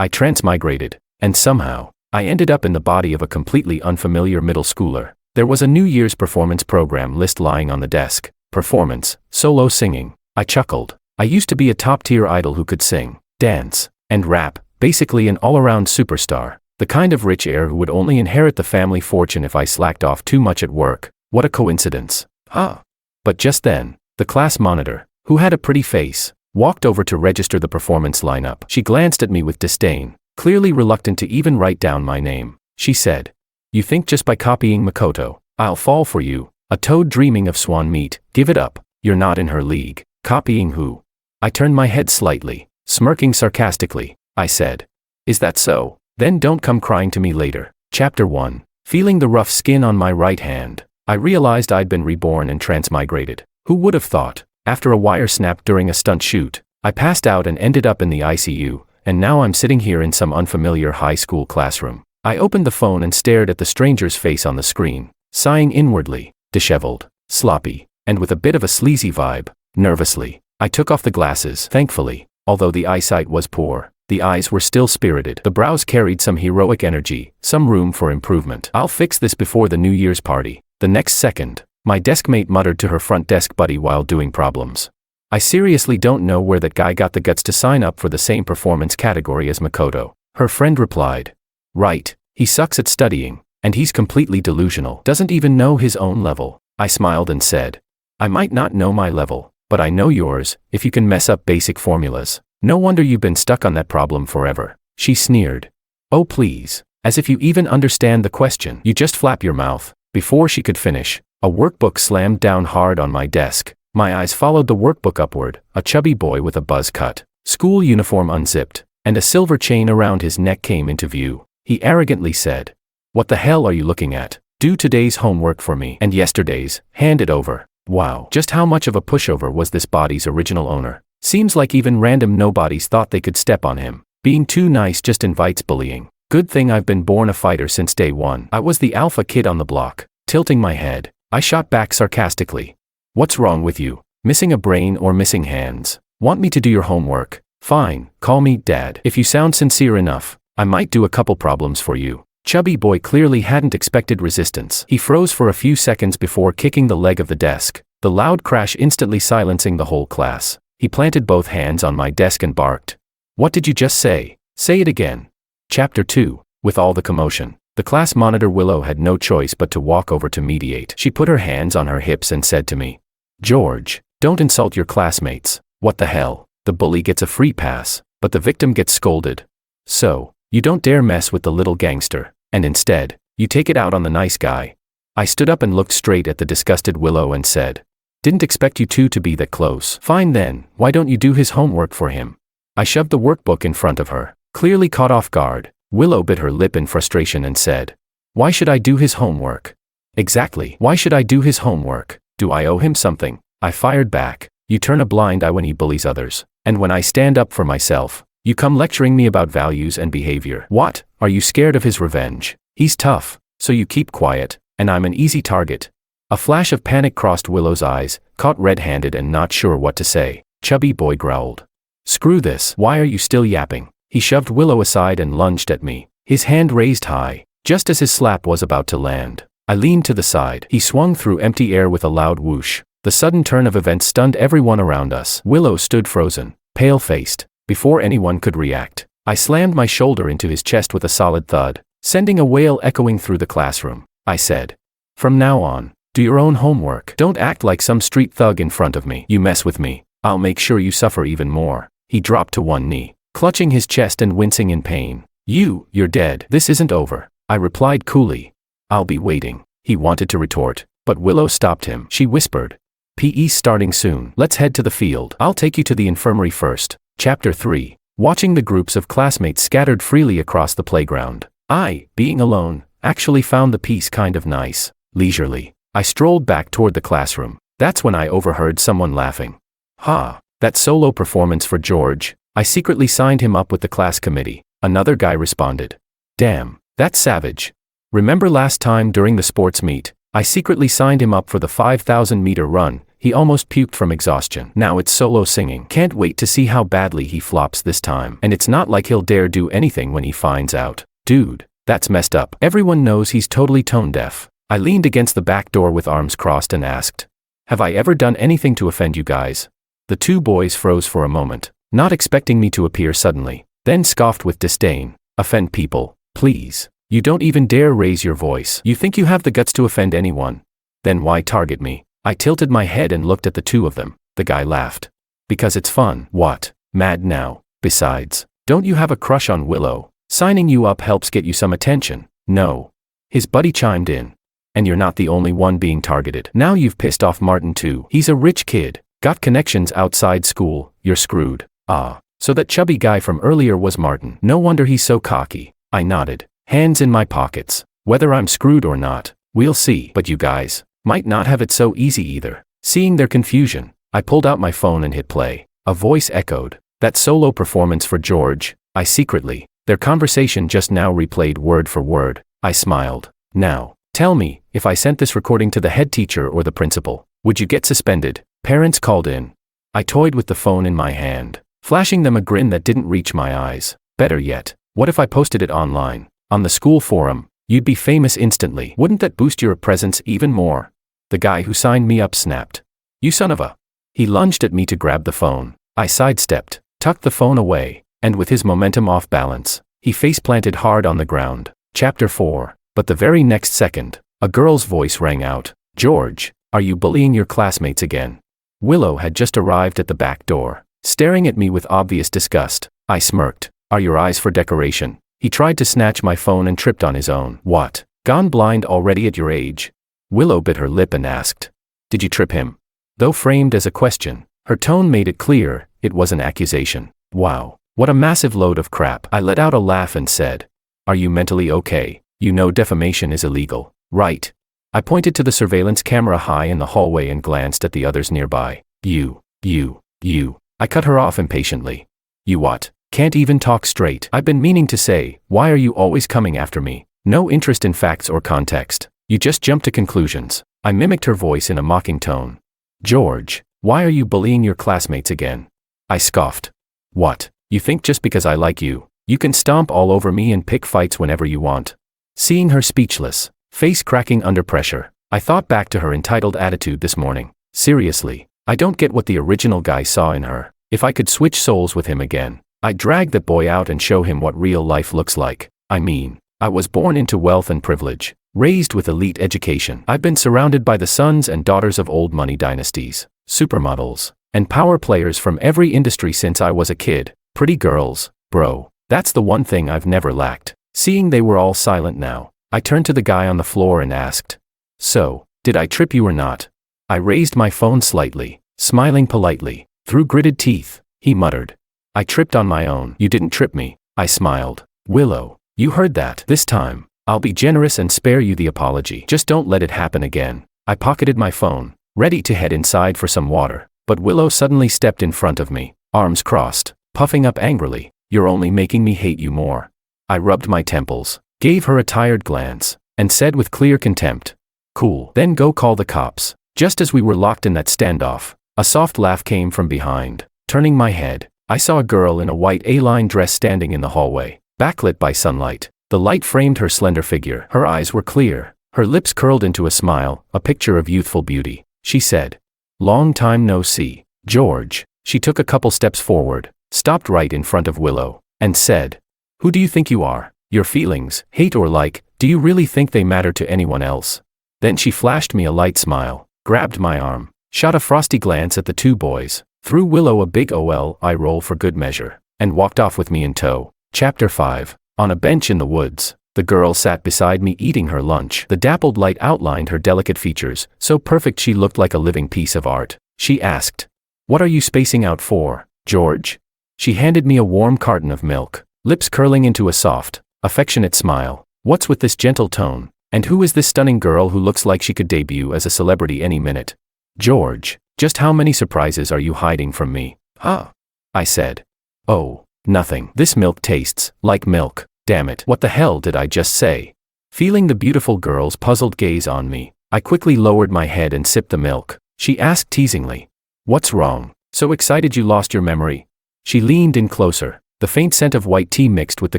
I transmigrated, and somehow, I ended up in the body of a completely unfamiliar middle schooler. There was a New Year's performance program list lying on the desk. Performance, solo singing. I chuckled. I used to be a top-tier idol who could sing, dance, and rap, basically an all-around superstar. The kind of rich heir who would only inherit the family fortune if I slacked off too much at work. What a coincidence. Huh? But just then, the class monitor, who had a pretty face, walked over to register the performance lineup. She glanced at me with disdain, clearly reluctant to even write down my name. She said, "You think just by copying Makoto, I'll fall for you? A toad dreaming of swan meat, give it up, you're not in her league." Copying who? I turned my head slightly, smirking sarcastically. I said, "Is that so? Then don't come crying to me later." Chapter 1. Feeling the rough skin on my right hand, I realized I'd been reborn and transmigrated. Who would have thought? After a wire snap during a stunt shoot, I passed out and ended up in the ICU, and now I'm sitting here in some unfamiliar high school classroom. I opened the phone and stared at the stranger's face on the screen, sighing inwardly, disheveled, sloppy, and with a bit of a sleazy vibe. Nervously, I took off the glasses. Thankfully, although the eyesight was poor, the eyes were still spirited. The brows carried some heroic energy, some room for improvement. "I'll fix this before the New Year's party." The next second, my deskmate muttered to her front desk buddy while doing problems. "I seriously don't know where that guy got the guts to sign up for the same performance category as Makoto," her friend replied. "Right, he sucks at studying, and he's completely delusional. Doesn't even know his own level." I smiled and said, "I might not know my level, but I know yours, if you can mess up basic formulas. No wonder you've been stuck on that problem forever." She sneered. "Oh please, as if you even understand the question. You just flap your mouth." Before she could finish, a workbook slammed down hard on my desk. My eyes followed the workbook upward. A chubby boy with a buzz cut, school uniform unzipped, and a silver chain around his neck came into view. He arrogantly said, "What the hell are you looking at? Do today's homework for me, and yesterday's, hand it over." Wow, just how much of a pushover was this body's original owner? Seems like even random nobodies thought they could step on him. Being too nice just invites bullying. Good thing I've been born a fighter since day one. I was the alpha kid on the block. Tilting my head, I shot back sarcastically. "What's wrong with you? Missing a brain or missing hands? Want me to do your homework? Fine, call me Dad. If you sound sincere enough, I might do a couple problems for you." Chubby boy clearly hadn't expected resistance. He froze for a few seconds before kicking the leg of the desk, the loud crash instantly silencing the whole class. He planted both hands on my desk and barked, "What did you just say? Say it again." Chapter 2. With all the commotion, the class monitor Willow had no choice but to walk over to mediate. She put her hands on her hips and said to me, "George, don't insult your classmates. What the hell? The bully gets a free pass, but the victim gets scolded. So, you don't dare mess with the little gangster, and instead, you take it out on the nice guy." I stood up and looked straight at the disgusted Willow and said, "Didn't expect you two to be that close." "Fine then, why don't you do his homework for him?" I shoved the workbook in front of her. Clearly caught off guard, Willow bit her lip in frustration and said, "Why should I do his homework?" "Exactly, why should I do his homework? Do I owe him something?" I fired back. "You turn a blind eye when he bullies others, and when I stand up for myself, you come lecturing me about values and behavior. What, are you scared of his revenge? He's tough, so you keep quiet, and I'm an easy target." A flash of panic crossed Willow's eyes, caught red-handed and not sure what to say. Chubby boy growled, "Screw this, why are you still yapping?" He shoved Willow aside and lunged at me, his hand raised high, just as his slap was about to land. I leaned to the side. He swung through empty air with a loud whoosh. The sudden turn of events stunned everyone around us. Willow stood frozen, pale-faced. Before anyone could react, I slammed my shoulder into his chest with a solid thud, sending a wail echoing through the classroom. I said, "From now on, do your own homework. Don't act like some street thug in front of me. You mess with me, I'll make sure you suffer even more." He dropped to one knee, clutching his chest and wincing in pain. You're dead." "This isn't over," I replied coolly. "I'll be waiting." He wanted to retort, but Willow stopped him. She whispered, "PE's starting soon. Let's head to the field. I'll take you to the infirmary first." Chapter 3. Watching the groups of classmates scattered freely across the playground, I, being alone, actually found the peace kind of nice. Leisurely, I strolled back toward the classroom. That's when I overheard someone laughing. "Ha, that solo performance for George. I secretly signed him up with the class committee," another guy responded. "Damn, that's savage. Remember last time during the sports meet, I secretly signed him up for the 5,000-meter run. He almost puked from exhaustion. Now it's solo singing. Can't wait to see how badly he flops this time. And it's not like he'll dare do anything when he finds out. Dude, that's messed up. Everyone knows he's totally tone deaf. I leaned against the back door with arms crossed and asked, "Have I ever done anything to offend you guys?" The two boys froze for a moment, not expecting me to appear suddenly, then scoffed with disdain. "Offend people? Please. You don't even dare raise your voice. You think you have the guts to offend anyone? Then why target me?" I tilted my head and looked at the two of them. The guy laughed. "Because it's fun." "What? Mad now? Besides, don't you have a crush on Willow? Signing you up helps get you some attention." "No." His buddy chimed in. "And you're not the only one being targeted. Now you've pissed off Martin too. He's a rich kid. Got connections outside school. You're screwed." "Ah, so that chubby guy from earlier was Martin. No wonder he's so cocky." I nodded, hands in my pockets. "Whether I'm screwed or not, we'll see. But you guys might not have it so easy either." Seeing their confusion, I pulled out my phone and hit play. A voice echoed, "That solo performance for George." I secretly, their conversation just now replayed word for word. I smiled. "Now, tell me, if I sent this recording to the head teacher or the principal, would you get suspended?" Parents called in. I toyed with the phone in my hand, flashing them a grin that didn't reach my eyes. "Better yet, what if I posted it online? On the school forum, you'd be famous instantly. Wouldn't that boost your presence even more?" The guy who signed me up snapped, "You son of a..." He lunged at me to grab the phone. I sidestepped, tucked the phone away, and with his momentum off balance, he face-planted hard on the ground. Chapter 4. But the very next second, a girl's voice rang out. "George, are you bullying your classmates again?" Willow had just arrived at the back door, staring at me with obvious disgust. I smirked. "Are your eyes for decoration?" He tried to snatch my phone and tripped on his own. "What? Gone blind already at your age?" Willow bit her lip and asked, "Did you trip him?" Though framed as a question, her tone made it clear, it was an accusation. Wow, what a massive load of crap. I let out a laugh and said, "Are you mentally okay? You know defamation is illegal, right?" I pointed to the surveillance camera high in the hallway and glanced at the others nearby. You. I cut her off impatiently. "You what? Can't even talk straight." "I've been meaning to say, why are you always coming after me? No interest in facts or context. You just jump to conclusions." I mimicked her voice in a mocking tone. "George, why are you bullying your classmates again?" I scoffed. "What, you think just because I like you, you can stomp all over me and pick fights whenever you want?" Seeing her speechless, face cracking under pressure, I thought back to her entitled attitude this morning. Seriously, I don't get what the original guy saw in her. If I could switch souls with him again, I'd drag that boy out and show him what real life looks like. I mean, I was born into wealth and privilege, raised with elite education. I've been surrounded by the sons and daughters of old money dynasties, supermodels, and power players from every industry since I was a kid. Pretty girls, bro. That's the one thing I've never lacked. Seeing they were all silent now, I turned to the guy on the floor and asked, "So, did I trip you or not?" I raised my phone slightly, smiling politely. Through gritted teeth, he muttered, "I tripped on my own." "You didn't trip me." I smiled. "Willow, you heard that. This time, I'll be generous and spare you the apology. Just don't let it happen again." I pocketed my phone, ready to head inside for some water, but Willow suddenly stepped in front of me, arms crossed, puffing up angrily. "You're only making me hate you more." I rubbed my temples, gave her a tired glance, and said with clear contempt, "Cool. Then go call the cops." Just as we were locked in that standoff, a soft laugh came from behind. Turning my head, I saw a girl in a white A-line dress standing in the hallway, backlit by sunlight. The light framed her slender figure. Her eyes were clear, her lips curled into a smile, a picture of youthful beauty. She said, "Long time no see, George." She took a couple steps forward, stopped right in front of Willow, and said, "Who do you think you are? Your feelings, hate or like, do you really think they matter to anyone else?" Then she flashed me a light smile, grabbed my arm, shot a frosty glance at the two boys, threw Willow a big OL eye roll for good measure, and walked off with me in tow. Chapter 5. On a bench in the woods, the girl sat beside me eating her lunch. The dappled light outlined her delicate features, so perfect she looked like a living piece of art. She asked, "What are you spacing out for, George?" She handed me a warm carton of milk, lips curling into a soft, affectionate smile. "What's with this gentle tone? And who is this stunning girl who looks like she could debut as a celebrity any minute?" "George, just how many surprises are you hiding from me?" "Huh?" I said. "Oh, nothing. This milk tastes like milk. Damn it, what the hell did I just say?" Feeling the beautiful girl's puzzled gaze on me, I quickly lowered my head and sipped the milk. She asked teasingly, "What's wrong? So excited you lost your memory?" She leaned in closer, the faint scent of white tea mixed with the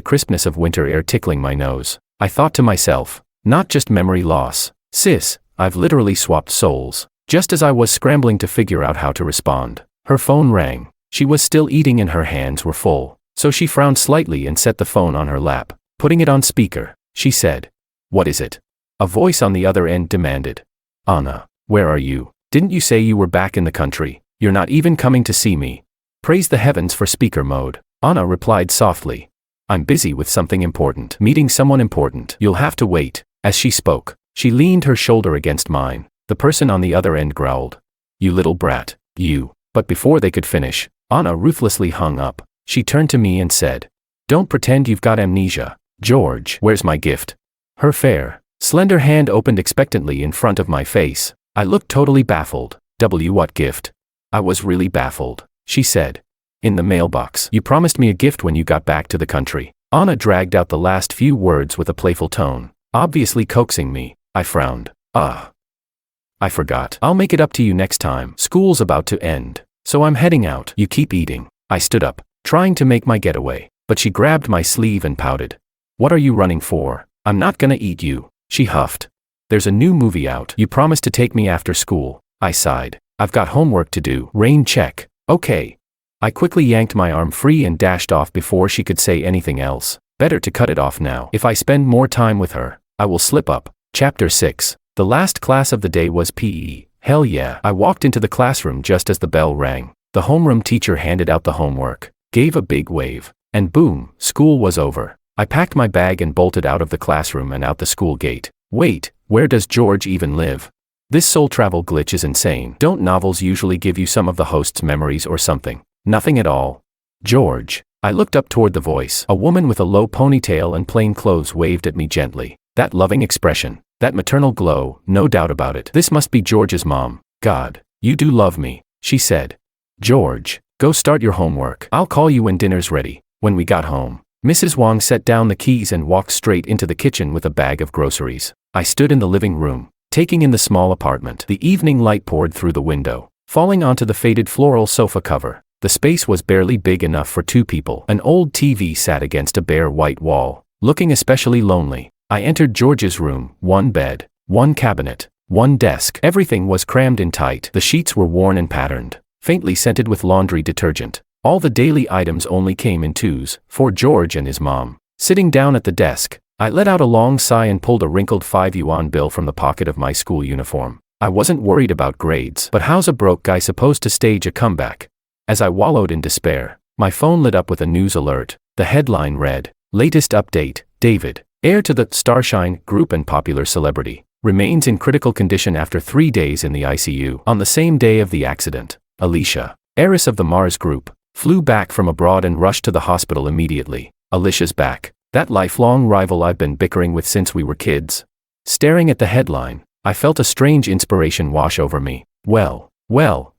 crispness of winter air tickling my nose. I thought to myself, not just memory loss, sis, I've literally swapped souls. Just as I was scrambling to figure out how to respond, her phone rang. She was still eating and her hands were full, so she frowned slightly and set the phone on her lap. Putting it on speaker, she said, "What is it?" A voice on the other end demanded. "Anna, where are you? Didn't you say you were back in the country? You're not even coming to see me." Praise the heavens for speaker mode. Anna replied softly. "I'm busy with something important. Meeting someone important. You'll have to wait." As she spoke, she leaned her shoulder against mine. The person on the other end growled, "You little brat, you." But before they could finish, Anna ruthlessly hung up. She turned to me and said, "Don't pretend you've got amnesia. George, where's my gift?" Her fair, slender hand opened expectantly in front of my face. I looked totally baffled. What gift?" I was really baffled. She said, "In the mailbox. You promised me a gift when you got back to the country." Anna dragged out the last few words with a playful tone, obviously coaxing me. I frowned. I forgot. I'll make it up to you next time. School's about to end, so I'm heading out. You keep eating." I stood up, trying to make my getaway, but she grabbed my sleeve and pouted. "What are you running for? I'm not gonna eat you," she huffed. "There's a new movie out. You promised to take me after school." I sighed. "I've got homework to do." Rain check. "Okay." I quickly yanked my arm free and dashed off before she could say anything else. Better to cut it off now. If I spend more time with her, I will slip up. Chapter 6. The last class of the day was PE. Hell yeah. I walked into the classroom just as the bell rang. The homeroom teacher handed out the homework, gave a big wave, and boom, school was over. I packed my bag and bolted out of the classroom and out the school gate. Wait, where does George even live? This soul travel glitch is insane. Don't novels usually give you some of the host's memories or something? Nothing at all. George. I looked up toward the voice. A woman with a low ponytail and plain clothes waved at me gently. That loving expression, that maternal glow, no doubt about it. This must be George's mom. "God, you do love me," she said. "George, go start your homework. I'll call you when dinner's ready." When we got home, Mrs. Wang set down the keys and walked straight into the kitchen with a bag of groceries. I stood in the living room, taking in the small apartment. The evening light poured through the window, falling onto the faded floral sofa cover. The space was barely big enough for two people. An old TV sat against a bare white wall, looking especially lonely. I entered George's room. One bed, one cabinet, one desk. Everything was crammed in tight. The sheets were worn and patterned, faintly scented with laundry detergent. All the daily items only came in twos, for George and his mom. Sitting down at the desk, I let out a long sigh and pulled a wrinkled 5 yuan bill from the pocket of my school uniform. I wasn't worried about grades, but how's a broke guy supposed to stage a comeback? As I wallowed in despair, my phone lit up with a news alert. The headline read, "Latest update, David, heir to the Starshine Group and popular celebrity, remains in critical condition after 3 days in the ICU." On the same day of the accident, Alicia, heiress of the Mars Group, flew back from abroad and rushed to the hospital immediately. Alicia's back, that lifelong rival I've been bickering with since we were kids. Staring at the headline, I felt a strange inspiration wash over me. Well,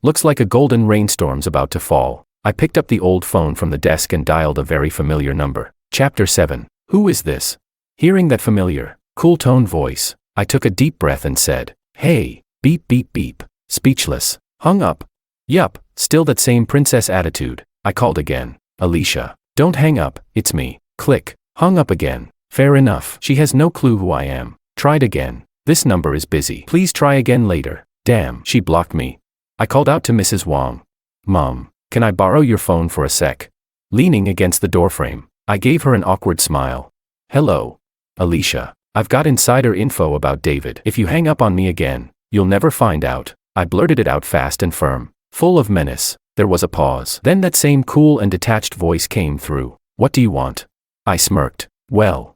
looks like a golden rainstorm's about to fall. I picked up the old phone from the desk and dialed a very familiar number. Chapter 7. Who is this? Hearing that familiar, cool-toned voice, I took a deep breath and said, "Hey, beep beep beep." Speechless. Hung up. Yup, still that same princess attitude. I called again. "Alicia, don't hang up, it's me." Click. Hung up again. Fair enough. She has no clue who I am. Tried again. "This number is busy. Please try again later." Damn, she blocked me. I called out to Mrs. Wang. "Mom, can I borrow your phone for a sec?" Leaning against the doorframe, I gave her an awkward smile. "Hello. Alicia, I've got insider info about David. If you hang up on me again, you'll never find out." I blurted it out fast and firm, full of menace. There was a pause. Then that same cool and detached voice came through. "What do you want?" I smirked. "Well,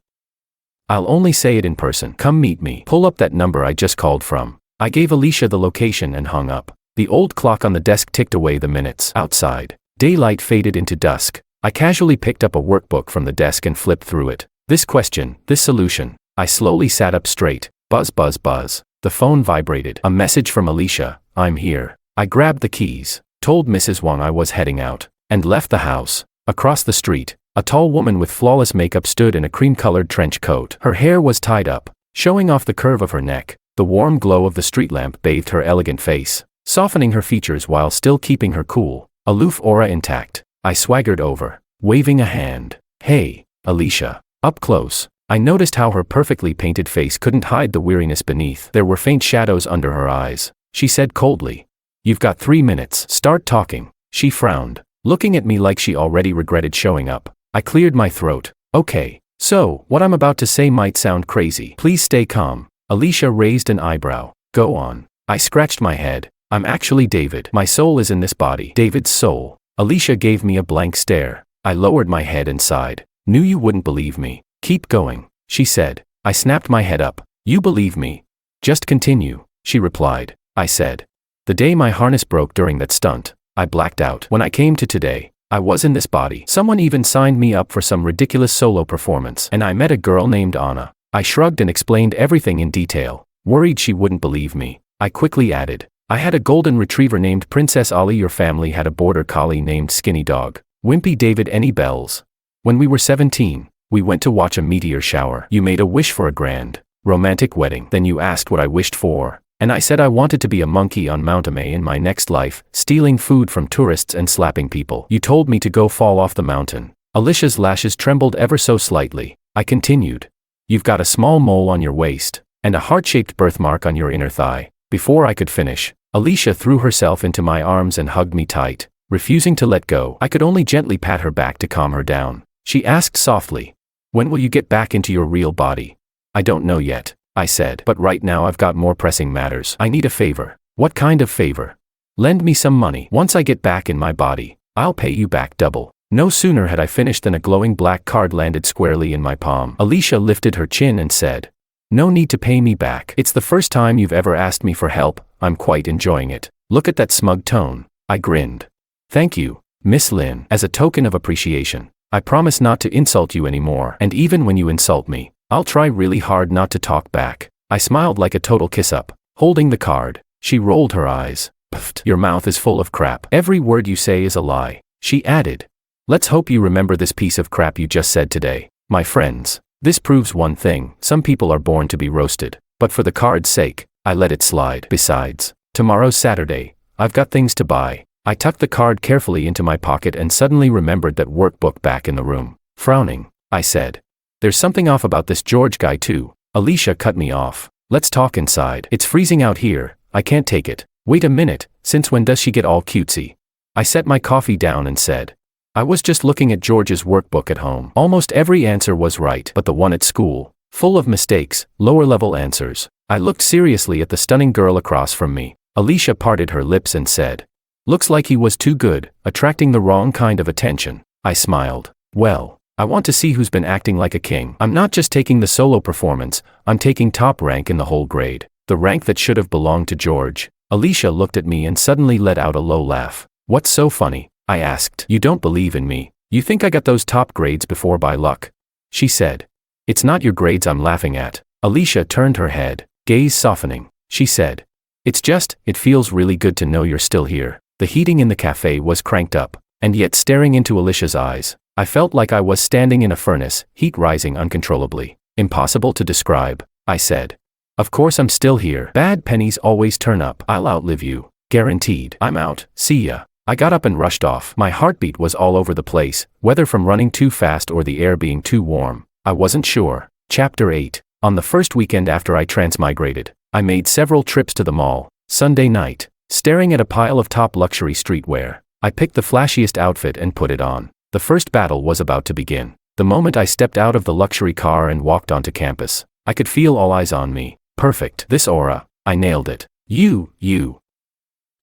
I'll only say it in person. Come meet me. Pull up that number I just called from." I gave Alicia the location and hung up. The old clock on the desk ticked away the minutes. Outside, daylight faded into dusk. I casually picked up a workbook from the desk and flipped through it. This question, this solution. I slowly sat up straight. Buzz buzz buzz. The phone vibrated. A message from Alicia. "I'm here." I grabbed the keys, told Mrs. Wang I was heading out, and left the house. Across the street, a tall woman with flawless makeup stood in a cream-colored trench coat. Her hair was tied up, showing off the curve of her neck. The warm glow of the street lamp bathed her elegant face, softening her features while still keeping her cool, aloof aura intact. I swaggered over, waving a hand. "Hey, Alicia." Up close, I noticed how her perfectly painted face couldn't hide the weariness beneath. There were faint shadows under her eyes. She said coldly, "You've got 3 minutes. Start talking." She frowned, looking at me like she already regretted showing up. I cleared my throat. "Okay, so, what I'm about to say might sound crazy. Please stay calm." Alicia raised an eyebrow. "Go on." I scratched my head. "I'm actually David. My soul is in this body." "David's soul?" Alicia gave me a blank stare. I lowered my head and sighed. "Knew you wouldn't believe me." "Keep going," she said. I snapped my head up. "You believe me." "Just continue," she replied. I said. "The day my harness broke during that stunt, I blacked out. When I came to today, I was in this body. Someone even signed me up for some ridiculous solo performance, and I met a girl named Anna." I shrugged and explained everything in detail, worried she wouldn't believe me. I quickly added, "I had a golden retriever named Princess Ollie. Your family had a border collie named Skinny Dog. Wimpy David. Any bells?" "When we were 17, we went to watch a meteor shower. You made a wish for a grand, romantic wedding. Then you asked what I wished for, and I said I wanted to be a monkey on Mount Amay in my next life, stealing food from tourists and slapping people. You told me to go fall off the mountain." Alicia's lashes trembled ever so slightly. I continued, "You've got a small mole on your waist, and a heart-shaped birthmark on your inner thigh." Before I could finish, Alicia threw herself into my arms and hugged me tight, refusing to let go. I could only gently pat her back to calm her down. She asked softly, "When will you get back into your real body?" "I don't know yet," I said, "but right now I've got more pressing matters. I need a favor." "What kind of favor?" "Lend me some money. Once I get back in my body, I'll pay you back double." No sooner had I finished than a glowing black card landed squarely in my palm. Alicia lifted her chin and said, "No need to pay me back. It's the first time you've ever asked me for help. I'm quite enjoying it." "Look at that smug tone." I grinned. "Thank you, Miss Lin. As a token of appreciation, I promise not to insult you anymore. And even when you insult me, I'll try really hard not to talk back." I smiled like a total kiss-up, holding the card. She rolled her eyes. "Pfft, your mouth is full of crap. Every word you say is a lie." She added, "Let's hope you remember this piece of crap you just said today. My friends, this proves one thing: some people are born to be roasted. But for the card's sake, I let it slide. Besides, tomorrow's Saturday. I've got things to buy." I tucked the card carefully into my pocket and suddenly remembered that workbook back in the room. Frowning, I said, "There's something off about this George guy too." Alicia cut me off. "Let's talk inside. It's freezing out here. I can't take it." "Wait a minute, since when does she get all cutesy?" I set my coffee down and said, "I was just looking at George's workbook at home. Almost every answer was right, but the one at school, full of mistakes, lower-level answers." I looked seriously at the stunning girl across from me. Alicia parted her lips and said, "Looks like he was too good, attracting the wrong kind of attention." I smiled. "Well, I want to see who's been acting like a king. I'm not just taking the solo performance, I'm taking top rank in the whole grade. The rank that should have belonged to George." Alicia looked at me and suddenly let out a low laugh. "What's so funny?" I asked. "You don't believe in me. You think I got those top grades before by luck?" She said, "It's not your grades I'm laughing at." Alicia turned her head, gaze softening. She said, "It's just, it feels really good to know you're still here." The heating in the cafe was cranked up, and yet staring into Alicia's eyes, I felt like I was standing in a furnace, heat rising uncontrollably. "Impossible to describe," I said. "Of course I'm still here. Bad pennies always turn up. I'll outlive you. Guaranteed. I'm out. See ya." I got up and rushed off. My heartbeat was all over the place, whether from running too fast or the air being too warm. I wasn't sure. Chapter 8. On the first weekend after I transmigrated, I made several trips to the mall. Sunday night, staring at a pile of top luxury streetwear, I picked the flashiest outfit and put it on. The first battle was about to begin. The moment I stepped out of the luxury car and walked onto campus, I could feel all eyes on me. Perfect. This aura. I nailed it. You.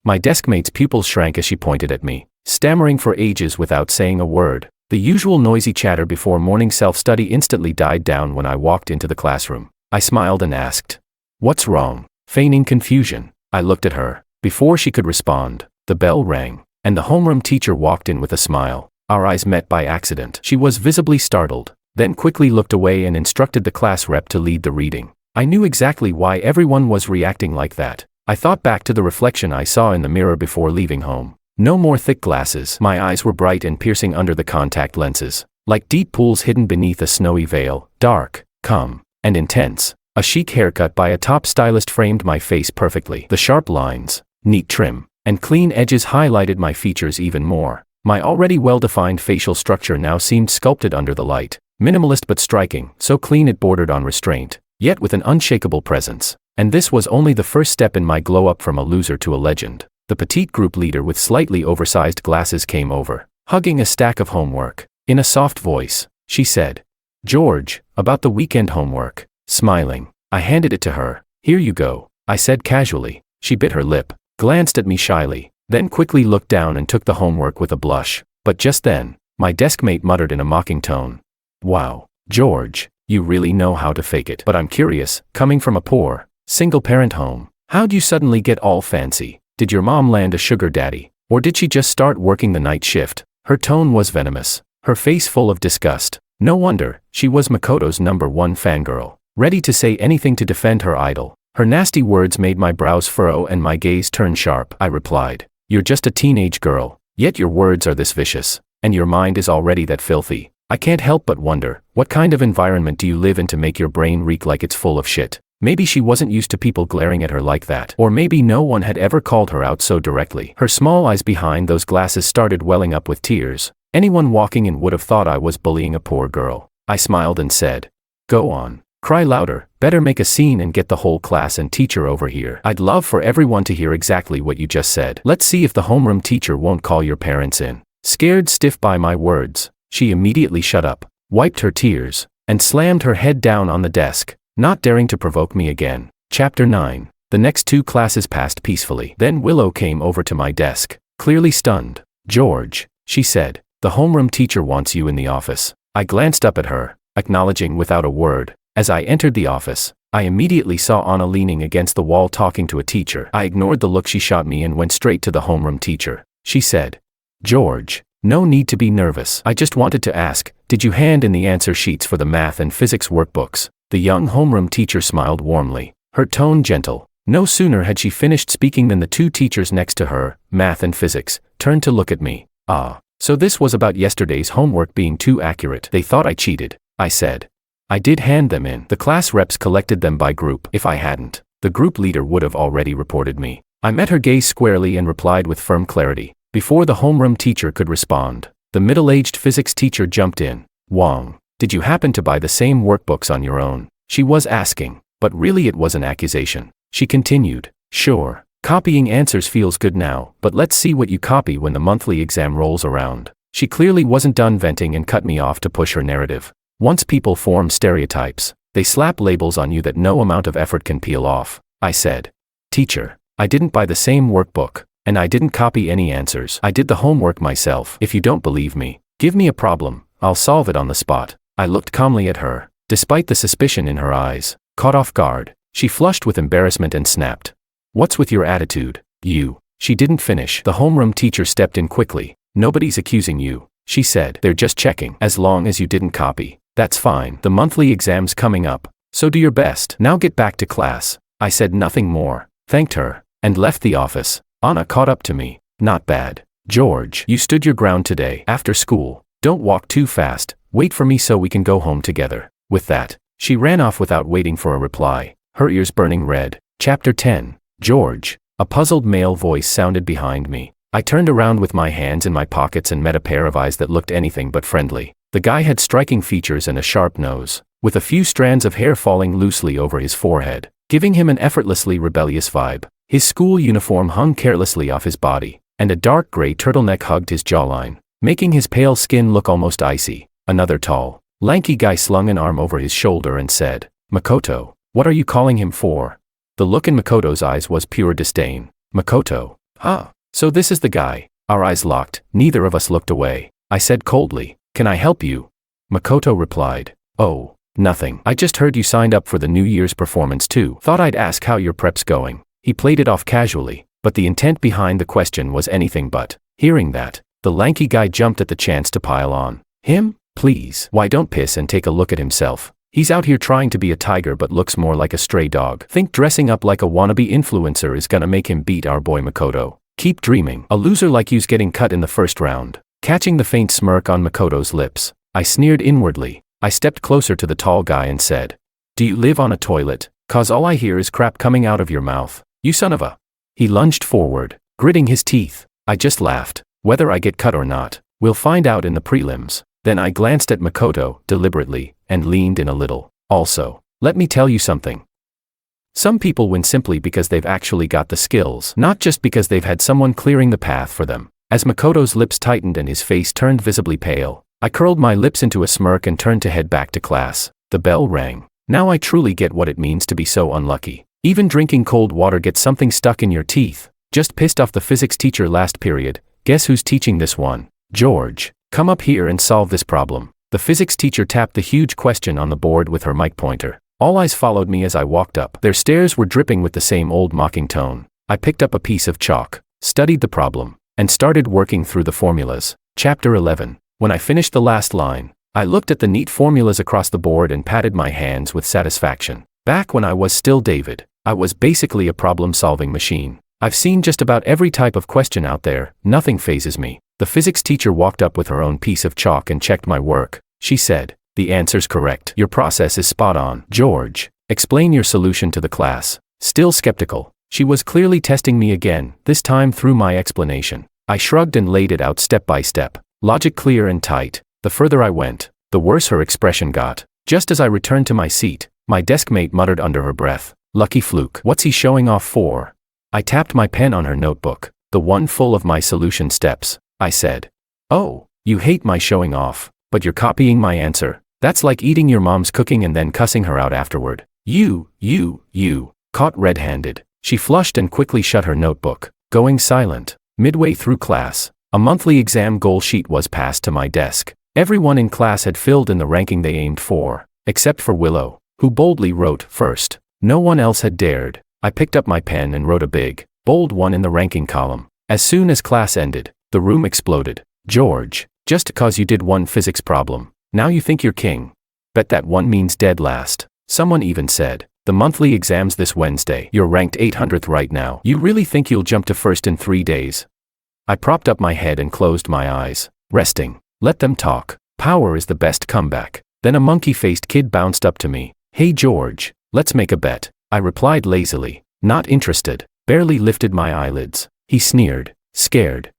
My deskmate's pupils shrank as she pointed at me, stammering for ages without saying a word. The usual noisy chatter before morning self-study instantly died down when I walked into the classroom. I smiled and asked, "What's wrong?" Feigning confusion, I looked at her. Before she could respond, the bell rang, and the homeroom teacher walked in with a smile. Our eyes met by accident. She was visibly startled, then quickly looked away and instructed the class rep to lead the reading. I knew exactly why everyone was reacting like that. I thought back to the reflection I saw in the mirror before leaving home. No more thick glasses. My eyes were bright and piercing under the contact lenses, like deep pools hidden beneath a snowy veil, dark, calm, and intense. A chic haircut by a top stylist framed my face perfectly. The sharp lines, neat trim, and clean edges highlighted my features even more. My already well-defined facial structure now seemed sculpted under the light. Minimalist but striking, so clean it bordered on restraint, yet with an unshakable presence. And this was only the first step in my glow-up from a loser to a legend. The petite group leader with slightly oversized glasses came over, hugging a stack of homework. In a soft voice, she said, "George, about the weekend homework." Smiling, I handed it to her. "Here you go," I said casually. She bit her lip, glanced at me shyly, then quickly looked down and took the homework with a blush. But just then, my deskmate muttered in a mocking tone, "Wow, George, you really know how to fake it. But I'm curious, coming from a poor, single-parent home, how'd you suddenly get all fancy? Did your mom land a sugar daddy? Or did she just start working the night shift?" Her tone was venomous, her face full of disgust. No wonder, she was Makoto's #1 fangirl, ready to say anything to defend her idol. Her nasty words made my brows furrow and my gaze turn sharp. I replied, "You're just a teenage girl, yet your words are this vicious, and your mind is already that filthy. I can't help but wonder, what kind of environment do you live in to make your brain reek like it's full of shit?" Maybe she wasn't used to people glaring at her like that. Or maybe no one had ever called her out so directly. Her small eyes behind those glasses started welling up with tears. Anyone walking in would have thought I was bullying a poor girl. I smiled and said, "Go on. Cry louder, better make a scene and get the whole class and teacher over here. I'd love for everyone to hear exactly what you just said. Let's see if the homeroom teacher won't call your parents in." Scared stiff by my words, she immediately shut up, wiped her tears, and slammed her head down on the desk, not daring to provoke me again. Chapter 9. The next 2 classes passed peacefully. Then Willow came over to my desk, clearly stunned. "George," she said, "the homeroom teacher wants you in the office." I glanced up at her, acknowledging without a word. As I entered the office, I immediately saw Anna leaning against the wall talking to a teacher. I ignored the look she shot me and went straight to the homeroom teacher. She said, "George, no need to be nervous. I just wanted to ask, did you hand in the answer sheets for the math and physics workbooks?" The young homeroom teacher smiled warmly, her tone gentle. No sooner had she finished speaking than the 2 teachers next to her, math and physics, turned to look at me. "Ah, so this was about yesterday's homework being too accurate. They thought I cheated," I said. "I did hand them in. The class reps collected them by group. If I hadn't, the group leader would have already reported me." I met her gaze squarely and replied with firm clarity. Before the homeroom teacher could respond, the middle-aged physics teacher jumped in. "Wong, did you happen to buy the same workbooks on your own?" She was asking, but really it was an accusation. She continued, "Sure, copying answers feels good now, but let's see what you copy when the monthly exam rolls around." She clearly wasn't done venting and cut me off to push her narrative. Once people form stereotypes, they slap labels on you that no amount of effort can peel off. I said, "Teacher, I didn't buy the same workbook, and I didn't copy any answers. I did the homework myself. If you don't believe me, give me a problem, I'll solve it on the spot." I looked calmly at her, despite the suspicion in her eyes. Caught off guard, she flushed with embarrassment and snapped, "What's with your attitude, you?" She didn't finish. The homeroom teacher stepped in quickly. "Nobody's accusing you," she said. "They're just checking. As long as you didn't copy, that's fine. The monthly exam's coming up, so do your best. Now get back to class." I said nothing more, thanked her, and left the office. Anna caught up to me. "Not bad. George, you stood your ground today. After school, don't walk too fast. Wait for me so we can go home together." With that, she ran off without waiting for a reply, her ears burning red. Chapter 10. George. A puzzled male voice sounded behind me. I turned around with my hands in my pockets and met a pair of eyes that looked anything but friendly. The guy had striking features and a sharp nose, with a few strands of hair falling loosely over his forehead, giving him an effortlessly rebellious vibe. His school uniform hung carelessly off his body, and a dark gray turtleneck hugged his jawline, making his pale skin look almost icy. Another tall, lanky guy slung an arm over his shoulder and said, "Makoto, what are you calling him for?" The look in Makoto's eyes was pure disdain. "Makoto? Huh? So this is the guy." Our eyes locked, neither of us looked away. I said coldly, "Can I help you?" Makoto replied, "Oh, nothing. I just heard you signed up for the New Year's performance too. Thought I'd ask how your prep's going." He played it off casually, but the intent behind the question was anything but. Hearing that, the lanky guy jumped at the chance to pile on. "Him? Please. Why don't piss and take a look at himself. He's out here trying to be a tiger but looks more like a stray dog. Think dressing up like a wannabe influencer is gonna make him beat our boy Makoto. Keep dreaming. A loser like you's getting cut in the first round." Catching the faint smirk on Makoto's lips, I sneered inwardly. I stepped closer to the tall guy and said, Do you live on a toilet? 'Cause all I hear is crap coming out of your mouth. You son of a. He lunged forward, gritting his teeth. I just laughed. Whether I get cut or not, we'll find out in the prelims. Then I glanced at Makoto, deliberately, and leaned in a little. Also, let me tell you something. Some people win simply because they've actually got the skills, not just because they've had someone clearing the path for them. As Makoto's lips tightened and his face turned visibly pale, I curled my lips into a smirk and turned to head back to class. The bell rang. Now I truly get what it means to be so unlucky. Even drinking cold water gets something stuck in your teeth. Just pissed off the physics teacher last period. Guess who's teaching this one? George. Come up here and solve this problem. The physics teacher tapped the huge question on the board with her mic pointer. All eyes followed me as I walked up. Their stares were dripping with the same old mocking tone. I picked up a piece of chalk, studied the problem, and started working through the formulas. Chapter 11. When I finished the last line, I looked at the neat formulas across the board and patted my hands with satisfaction. Back when I was still David, I was basically a problem-solving machine. I've seen just about every type of question out there. Nothing phases me. The physics teacher walked up with her own piece of chalk and checked my work. She said, "The answer's correct. Your process is spot on. George, explain your solution to the class." Still skeptical, she was clearly testing me again, this time through my explanation. I shrugged and laid it out step by step. Logic clear and tight. The further I went, the worse her expression got. Just as I returned to my seat, my deskmate muttered under her breath, "Lucky fluke. What's he showing off for?" I tapped my pen on her notebook, the one full of my solution steps. I said, "Oh, you hate my showing off, but you're copying my answer. That's like eating your mom's cooking and then cussing her out afterward. You, caught red-handed." She flushed and quickly shut her notebook, going silent. Midway through class, a monthly exam goal sheet was passed to my desk. Everyone in class had filled in the ranking they aimed for, except for Willow, who boldly wrote first. No one else had dared. I picked up my pen and wrote a big, bold 1 in the ranking column. As soon as class ended, the room exploded. "George, just 'cause you did one physics problem, now you think you're king. Bet that one means dead last." Someone even said, "The monthly exam's this Wednesday. You're ranked 800th right now. You really think you'll jump to first in 3 days?" I propped up my head and closed my eyes, resting. Let them talk. Power is the best comeback. Then a monkey-faced kid bounced up to me. "Hey George, let's make a bet." I replied lazily, "Not interested." Barely lifted my eyelids. He sneered, scared.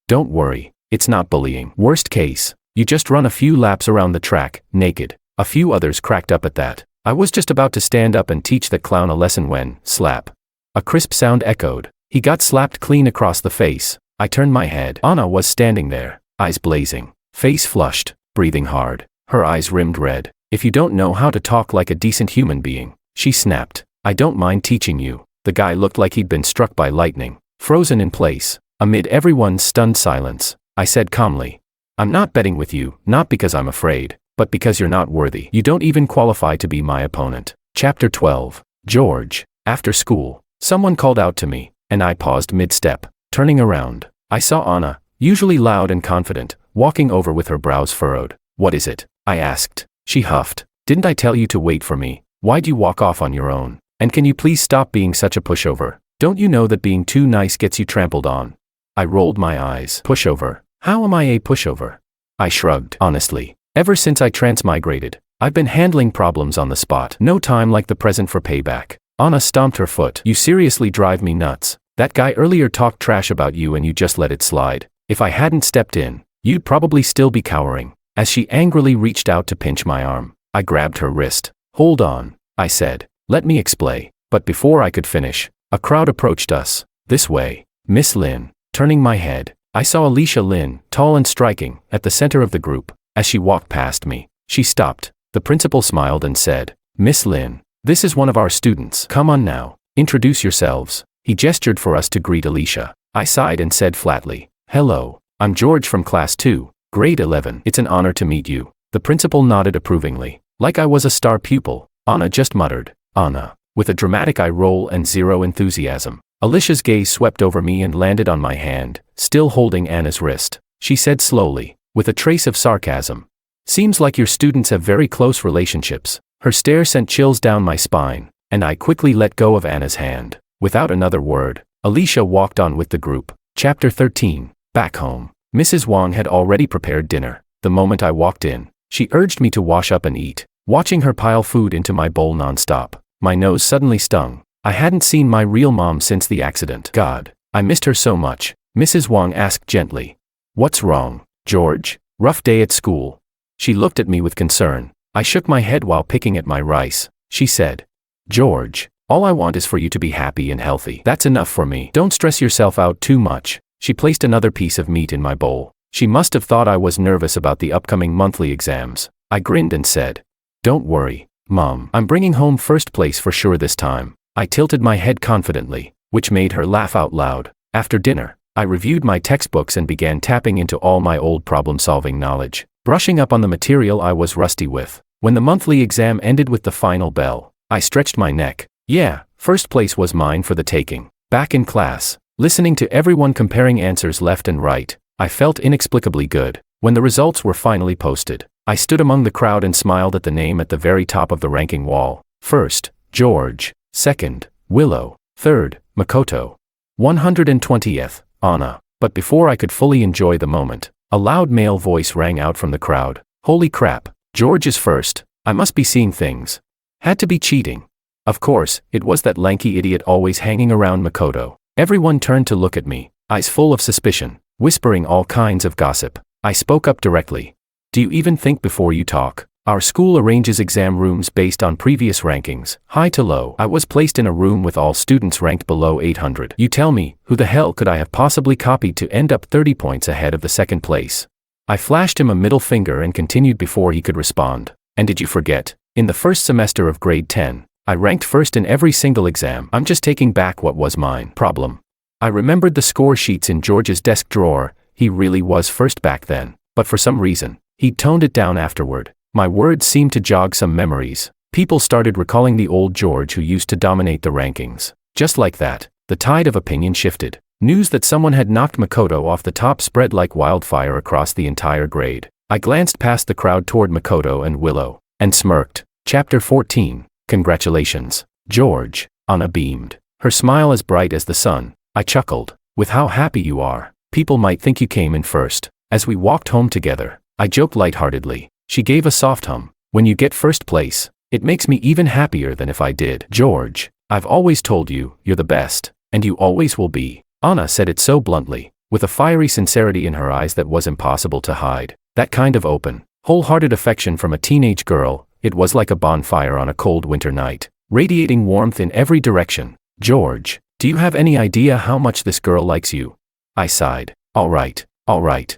Don't worry, it's not bullying. Worst case, you just run a few laps around the track, naked." A few others cracked up at that. I was just about to stand up and teach that clown a lesson when, slap. A crisp sound echoed. He got slapped clean across the face. I turned my head. Anna was standing there, eyes blazing, face flushed, breathing hard, her eyes rimmed red. "If you don't know how to talk like a decent human being," she snapped, "I don't mind teaching you." The guy looked like he'd been struck by lightning, frozen in place. Amid everyone's stunned silence, I said calmly, "I'm not betting with you, not because I'm afraid, but because you're not worthy. You don't even qualify to be my opponent." Chapter 12. George. After school, someone called out to me, and I paused mid-step. Turning around, I saw Anna, usually loud and confident, walking over with her brows furrowed. "What is it?" I asked. She huffed. "Didn't I tell you to wait for me? Why'd you walk off on your own? And can you please stop being such a pushover? Don't you know that being too nice gets you trampled on?" I rolled my eyes. "Pushover? How am I a pushover?" I shrugged. "Honestly, ever since I transmigrated, I've been handling problems on the spot. No time like the present for payback." Anna stomped her foot. "You seriously drive me nuts. That guy earlier talked trash about you and you just let it slide. If I hadn't stepped in, you'd probably still be cowering." As she angrily reached out to pinch my arm, I grabbed her wrist. "Hold on," I said. "Let me explain." But before I could finish, a crowd approached us. "This way, Miss Lin." Turning my head, I saw Alicia Lin, tall and striking, at the center of the group. As she walked past me, she stopped. The principal smiled and said, "Miss Lin, this is one of our students. Come on now, introduce yourselves." He gestured for us to greet Alicia. I sighed and said flatly, "Hello, I'm George from Class 2, Grade 11. It's an honor to meet you." The principal nodded approvingly, like I was a star pupil. Anna just muttered, "Anna," with a dramatic eye roll and zero enthusiasm. Alicia's gaze swept over me and landed on my hand, still holding Anna's wrist. She said slowly, with a trace of sarcasm, "Seems like your students have very close relationships." Her stare sent chills down my spine, and I quickly let go of Anna's hand. Without another word, Alicia walked on with the group. Chapter 13. Back home, Mrs. Wang had already prepared dinner. The moment I walked in, she urged me to wash up and eat. Watching her pile food into my bowl nonstop, my nose suddenly stung. I hadn't seen my real mom since the accident. God, I missed her so much. Mrs. Wang asked gently. What's wrong, George? Rough day at school. She looked at me with concern. I shook my head while picking at my rice. She said, George, all I want is for you to be happy and healthy. That's enough for me. Don't stress yourself out too much. She placed another piece of meat in my bowl. She must have thought I was nervous about the upcoming monthly exams. I grinned and said, Don't worry, Mom. I'm bringing home first place for sure this time. I tilted my head confidently, which made her laugh out loud. After dinner, I reviewed my textbooks and began tapping into all my old problem-solving knowledge, brushing up on the material I was rusty with. When the monthly exam ended with the final bell, I stretched my neck. Yeah, first place was mine for the taking. Back in class, listening to everyone comparing answers left and right, I felt inexplicably good. When the results were finally posted, I stood among the crowd and smiled at the name at the very top of the ranking wall. First, George. Second, Willow. Third, Makoto. 120th, Anna. But before I could fully enjoy the moment, a loud male voice rang out from the crowd. Holy crap, George is first. I must be seeing things. Had to be cheating. Of course, it was that lanky idiot always hanging around Makoto. Everyone turned to look at me, eyes full of suspicion, whispering all kinds of gossip. I spoke up directly. Do you even think before you talk? Our school arranges exam rooms based on previous rankings, high to low. I was placed in a room with all students ranked below 800. You tell me, who the hell could I have possibly copied to end up 30 points ahead of the second place? I flashed him a middle finger and continued before he could respond. And did you forget? In the first semester of grade 10, I ranked first in every single exam. I'm just taking back what was mine. Problem. I remembered the score sheets in George's desk drawer. He really was first back then. But for some reason, he'd toned it down afterward. My words seemed to jog some memories. People started recalling the old George who used to dominate the rankings. Just like that, the tide of opinion shifted. News that someone had knocked Makoto off the top spread like wildfire across the entire grade. I glanced past the crowd toward Makoto and Willow, and smirked. Chapter 14. Congratulations, George. Anna beamed, her smile as bright as the sun. I chuckled. With how happy you are, people might think you came in first. As we walked home together, I joked lightheartedly. She gave a soft hum. When you get first place, it makes me even happier than if I did. George, I've always told you, you're the best, and you always will be. Anna said it so bluntly, with a fiery sincerity in her eyes that was impossible to hide. That kind of open, wholehearted affection from a teenage girl, it was like a bonfire on a cold winter night, radiating warmth in every direction. George, do you have any idea how much this girl likes you? I sighed. All right.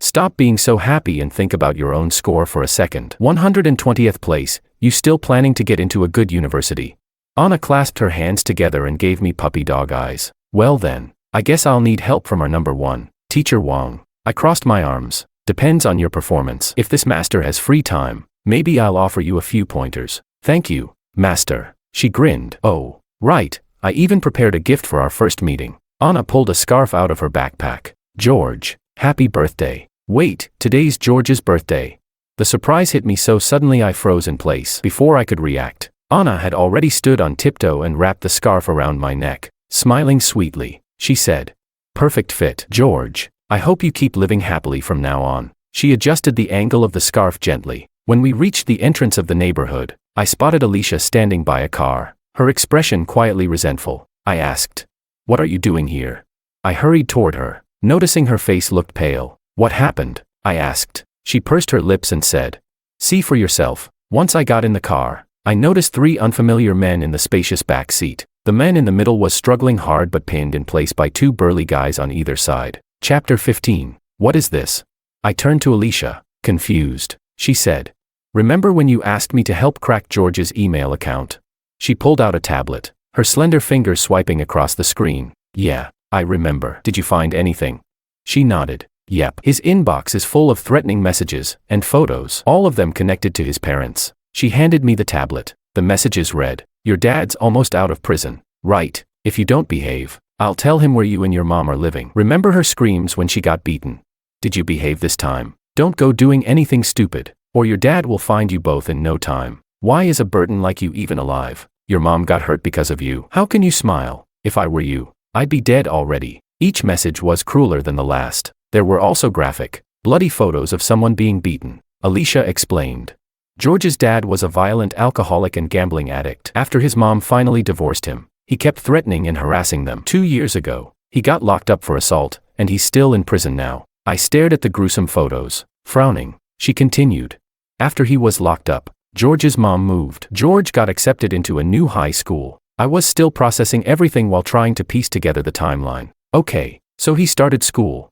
Stop being so happy and think about your own score for a second. 120th place, you still planning to get into a good university? Anna clasped her hands together and gave me puppy dog eyes. Well then, I guess I'll need help from our number one, Teacher Wang. I crossed my arms. Depends on your performance. If this master has free time, maybe I'll offer you a few pointers. Thank you, master. She grinned. Oh, right, I even prepared a gift for our first meeting. Anna pulled a scarf out of her backpack. George. Happy birthday. Wait, today's George's birthday. The surprise hit me so suddenly I froze in place. Before I could react, Anna had already stood on tiptoe and wrapped the scarf around my neck. Smiling sweetly, she said, Perfect fit. George, I hope you keep living happily from now on. She adjusted the angle of the scarf gently. When we reached the entrance of the neighborhood, I spotted Alicia standing by a car, her expression quietly resentful. I asked, What are you doing here? I hurried toward her. Noticing her face looked pale. What happened? I asked. She pursed her lips and said, See for yourself. Once I got in the car, I noticed 3 unfamiliar men in the spacious back seat. The man in the middle was struggling hard but pinned in place by 2 burly guys on either side. Chapter 15. What is this? I turned to Alicia, confused. She said, Remember when you asked me to help crack George's email account? She pulled out a tablet, her slender fingers swiping across the screen. Yeah. I remember. Did you find anything? She nodded. Yep. His inbox is full of threatening messages and photos, all of them connected to his parents. She handed me the tablet. The messages read, Your dad's almost out of prison. Right. If you don't behave, I'll tell him where you and your mom are living. Remember her screams when she got beaten? Did you behave this time? Don't go doing anything stupid, or your dad will find you both in no time. Why is a burden like you even alive? Your mom got hurt because of you. How can you smile? If I were you, I'd be dead already. Each message was crueler than the last. There were also graphic, bloody photos of someone being beaten. Alicia explained. George's dad was a violent alcoholic and gambling addict. After his mom finally divorced him, he kept threatening and harassing them. 2 years ago, he got locked up for assault, and he's still in prison now. I stared at the gruesome photos, frowning. She continued. After he was locked up, George's mom moved. George got accepted into a new high school. I was still processing everything while trying to piece together the timeline. Okay, so he started school.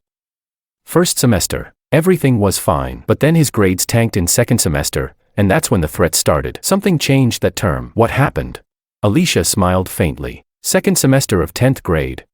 First semester, everything was fine, but then his grades tanked in second semester, and that's when the threats started. Something changed that term. What happened? Alicia smiled faintly. Second semester of 10th grade.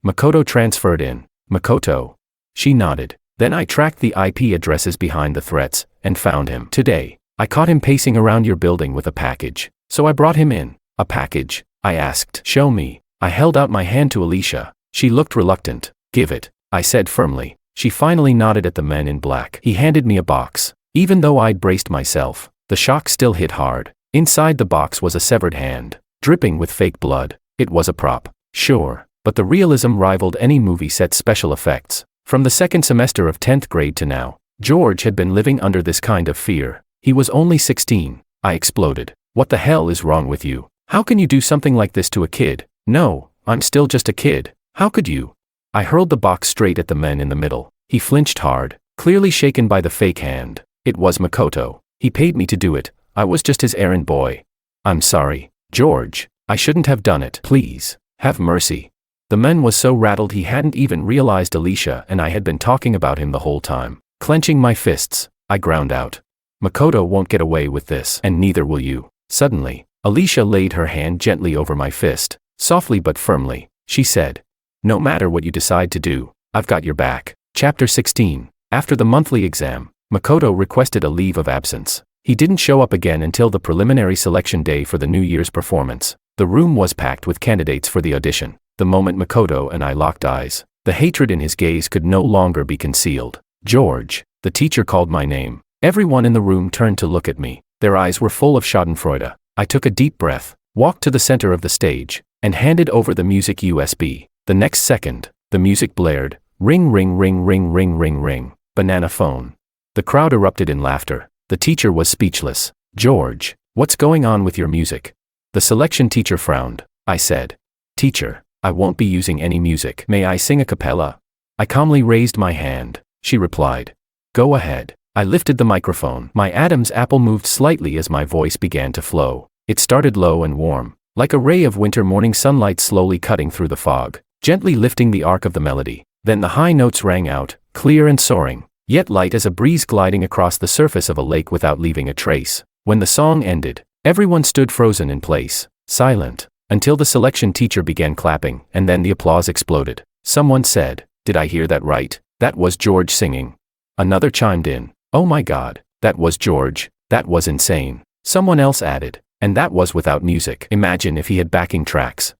Makoto transferred in. Makoto. She nodded. Then I tracked the IP addresses behind the threats, and found him. Today, I caught him pacing around your building with a package. So I brought him in. A package? I asked. Show me. I held out my hand to Alicia. She looked reluctant. Give it, I said firmly. She finally nodded at the men in black. He handed me a box. Even though I'd braced myself, the shock still hit hard. Inside the box was a severed hand, dripping with fake blood. It was a prop, sure, but the realism rivaled any movie set special effects. From the second semester of 10th grade to now, George had been living under this kind of fear. He was only 16. I exploded. What the hell is wrong with you? How can you do something like this to a kid? No, I'm still just a kid. How could you? I hurled the box straight at the man in the middle. He flinched hard, clearly shaken by the fake hand. It was Makoto. He paid me to do it. I was just his errand boy. I'm sorry, George. I shouldn't have done it. Please, have mercy. The man was so rattled he hadn't even realized Alicia and I had been talking about him the whole time. Clenching my fists, I ground out. Makoto won't get away with this, and neither will you. Suddenly, Alicia laid her hand gently over my fist. Softly but firmly, she said, no matter what you decide to do, I've got your back. Chapter 16. After the monthly exam, Makoto requested a leave of absence. He didn't show up again until the preliminary selection day for the New Year's performance. The room was packed with candidates for the audition. The moment Makoto and I locked eyes, the hatred in his gaze could no longer be concealed. George, the teacher called my name. Everyone in the room turned to look at me. Their eyes were full of schadenfreude. I took a deep breath, walked to the center of the stage, and handed over the music USB. The next second, the music blared. Ring ring ring ring ring ring ring. Banana phone. The crowd erupted in laughter. The teacher was speechless. George, what's going on with your music? The selection teacher frowned. I said, Teacher, I won't be using any music. May I sing a cappella? I calmly raised my hand. She replied, Go ahead. I lifted the microphone. My Adam's apple moved slightly as my voice began to flow. It started low and warm, like a ray of winter morning sunlight slowly cutting through the fog, gently lifting the arc of the melody. Then the high notes rang out, clear and soaring, yet light as a breeze gliding across the surface of a lake without leaving a trace. When the song ended, everyone stood frozen in place, silent, until the selection teacher began clapping, and then the applause exploded. Someone said, Did I hear that right? That was George singing. Another chimed in, Oh my God, that was George. That was insane. Someone else added, and that was without music. Imagine if he had backing tracks.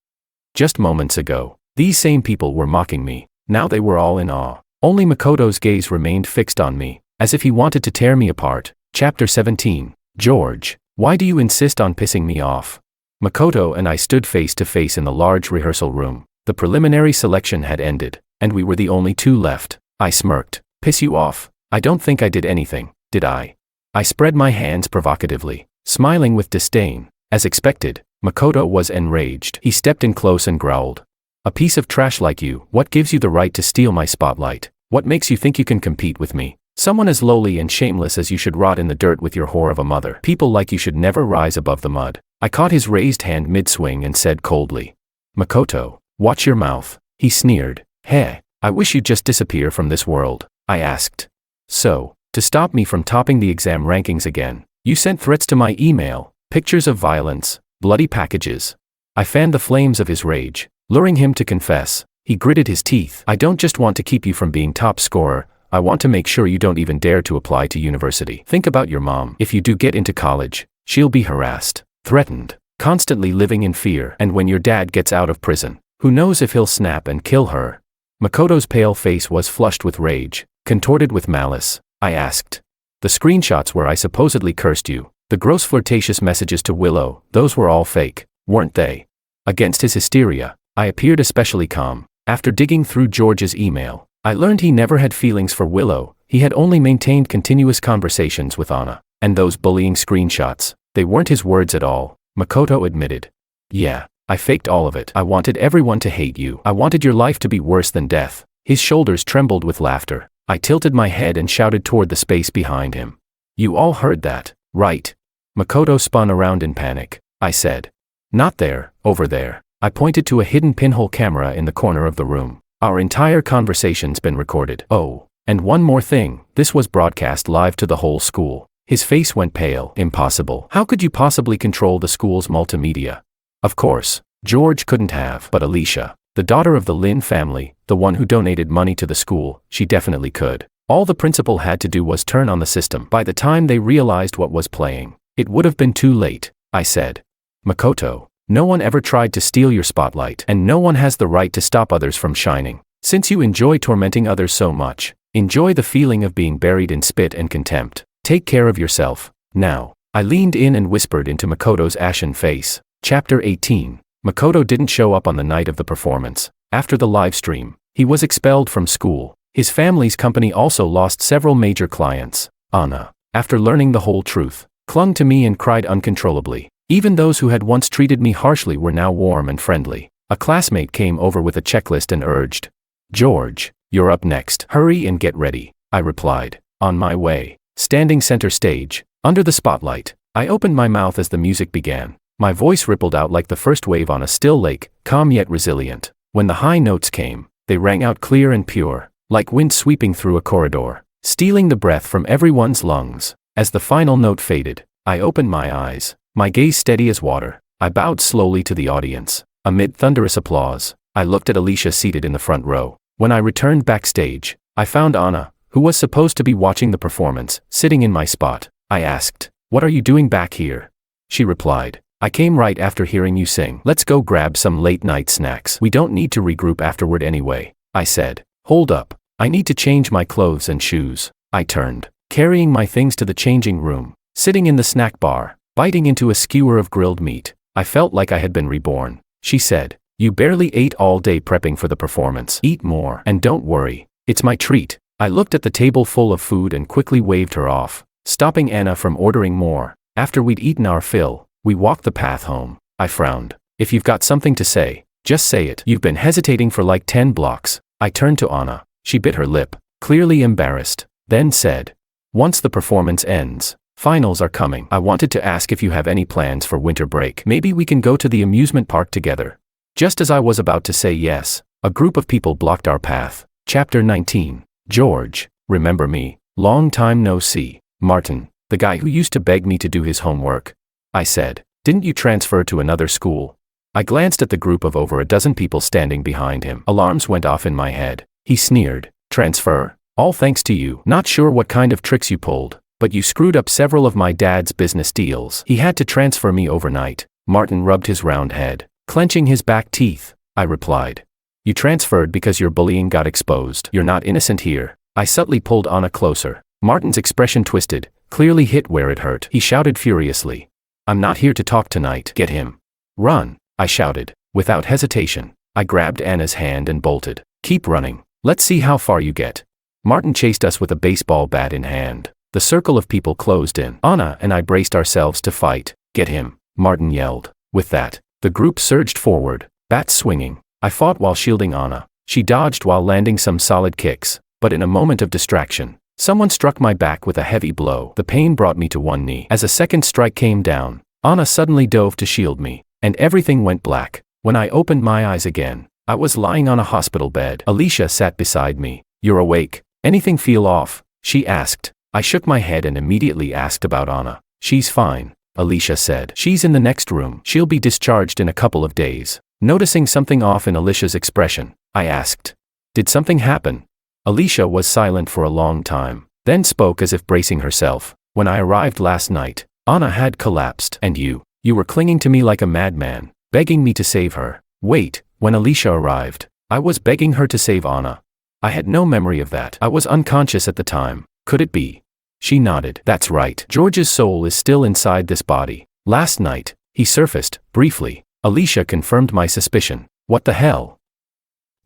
Just moments ago, these same people were mocking me. Now they were all in awe. Only Makoto's gaze remained fixed on me, as if he wanted to tear me apart. Chapter 17. George, why do you insist on pissing me off? Makoto and I stood face to face in the large rehearsal room. The preliminary selection had ended, and we were the only two left. I smirked. Piss you off? I don't think I did anything, did I? I spread my hands provocatively, smiling with disdain. As expected, Makoto was enraged. He stepped in close and growled. A piece of trash like you, what gives you the right to steal my spotlight? What makes you think you can compete with me? Someone as lowly and shameless as you should rot in the dirt with your whore of a mother. People like you should never rise above the mud. I caught his raised hand mid-swing and said coldly, Makoto, watch your mouth. He sneered. Heh, I wish you'd just disappear from this world. I asked. So, to stop me from topping the exam rankings again, you sent threats to my email, pictures of violence, bloody packages. I fanned the flames of his rage, luring him to confess. He gritted his teeth. I don't just want to keep you from being top scorer, I want to make sure you don't even dare to apply to university. Think about your mom. If you do get into college, she'll be harassed, threatened, constantly living in fear. And when your dad gets out of prison, who knows if he'll snap and kill her? Makoto's pale face was flushed with rage, contorted with malice. I asked. The screenshots where I supposedly cursed you, the gross flirtatious messages to Willow, those were all fake, weren't they? Against his hysteria, I appeared especially calm. After digging through George's email, I learned he never had feelings for Willow. He had only maintained continuous conversations with Anna. And those bullying screenshots, they weren't his words at all, Makoto admitted. Yeah, I faked all of it. I wanted everyone to hate you. I wanted your life to be worse than death. His shoulders trembled with laughter. I tilted my head and shouted toward the space behind him. You all heard that, right? Makoto spun around in panic. I said. Not there, over there. I pointed to a hidden pinhole camera in the corner of the room. Our entire conversation's been recorded. Oh, and one more thing, this was broadcast live to the whole school. His face went pale. Impossible. How could you possibly control the school's multimedia? Of course, George couldn't have, but Alicia, the daughter of the Lin family, the one who donated money to the school, she definitely could. All the principal had to do was turn on the system. By the time they realized what was playing, it would have been too late, I said. Makoto, no one ever tried to steal your spotlight, and no one has the right to stop others from shining. Since you enjoy tormenting others so much, enjoy the feeling of being buried in spit and contempt. Take care of yourself, now. I leaned in and whispered into Makoto's ashen face. Chapter 18. Makoto didn't show up on the night of the performance. After the live stream, he was expelled from school. His family's company also lost several major clients. Anna, after learning the whole truth, clung to me and cried uncontrollably. Even those who had once treated me harshly were now warm and friendly. A classmate came over with a checklist and urged. George, you're up next. Hurry and get ready, I replied. On my way. Standing center stage, under the spotlight, I opened my mouth as the music began. My voice rippled out like the first wave on a still lake, calm yet resilient. When the high notes came, they rang out clear and pure, like wind sweeping through a corridor, stealing the breath from everyone's lungs. As the final note faded, I opened my eyes, my gaze steady as water. I bowed slowly to the audience. Amid thunderous applause, I looked at Alicia seated in the front row. When I returned backstage, I found Anna, who was supposed to be watching the performance, sitting in my spot. I asked, "What are you doing back here?" She replied, "I came right after hearing you sing. Let's go grab some late-night snacks. We don't need to regroup afterward anyway." I said, "Hold up, I need to change my clothes and shoes." I turned, carrying my things to the changing room. Sitting in the snack bar, biting into a skewer of grilled meat, I felt like I had been reborn. She said, "You barely ate all day prepping for the performance. Eat more, and don't worry, it's my treat." I looked at the table full of food and quickly waved her off, stopping Anna from ordering more. After we'd eaten our fill, we walked the path home. I frowned. "If you've got something to say, just say it. You've been hesitating for like 10 blocks. I turned to Anna. She bit her lip, clearly embarrassed, then said, "Once the performance ends, finals are coming. I wanted to ask if you have any plans for winter break. Maybe we can go to the amusement park together." Just as I was about to say yes, a group of people blocked our path. Chapter 19. George, remember me? Long time no see. Martin, the guy who used to beg me to do his homework. I said, "Didn't you transfer to another school?" I glanced at the group of over a dozen people standing behind him. Alarms went off in my head. He sneered, "Transfer? All thanks to you. Not sure what kind of tricks you pulled, but you screwed up several of my dad's business deals. He had to transfer me overnight." Martin rubbed his round head, clenching his back teeth. I replied, "You transferred because your bullying got exposed. You're not innocent here." I subtly pulled Anna closer. Martin's expression twisted, clearly hit where it hurt. He shouted furiously, "I'm not here to talk tonight. Get him." "Run," I shouted, without hesitation. I grabbed Anna's hand and bolted. "Keep running. Let's see how far you get." Martin chased us with a baseball bat in hand. The circle of people closed in. Anna and I braced ourselves to fight. "Get him," Martin yelled. With that, the group surged forward, bats swinging. I fought while shielding Anna. She dodged while landing some solid kicks, but in a moment of distraction, someone struck my back with a heavy blow. The pain brought me to one knee. As a second strike came down, Anna suddenly dove to shield me, and everything went black. When I opened my eyes again, I was lying on a hospital bed. Alicia sat beside me. "You're awake. Anything feel off?" she asked. I shook my head and immediately asked about Anna. "She's fine," Alicia said. "She's in the next room. She'll be discharged in a couple of days." Noticing something off in Alicia's expression, I asked, "Did something happen?" Alicia was silent for a long time, then spoke as if bracing herself. "When I arrived last night, Anna had collapsed. And you were clinging to me like a madman, begging me to save her." "Wait, when Alicia arrived, I was begging her to save Anna." I had no memory of that. I was unconscious at the time. Could it be? She nodded. "That's right. George's soul is still inside this body. Last night, he surfaced, briefly." Alicia confirmed my suspicion. "What the hell?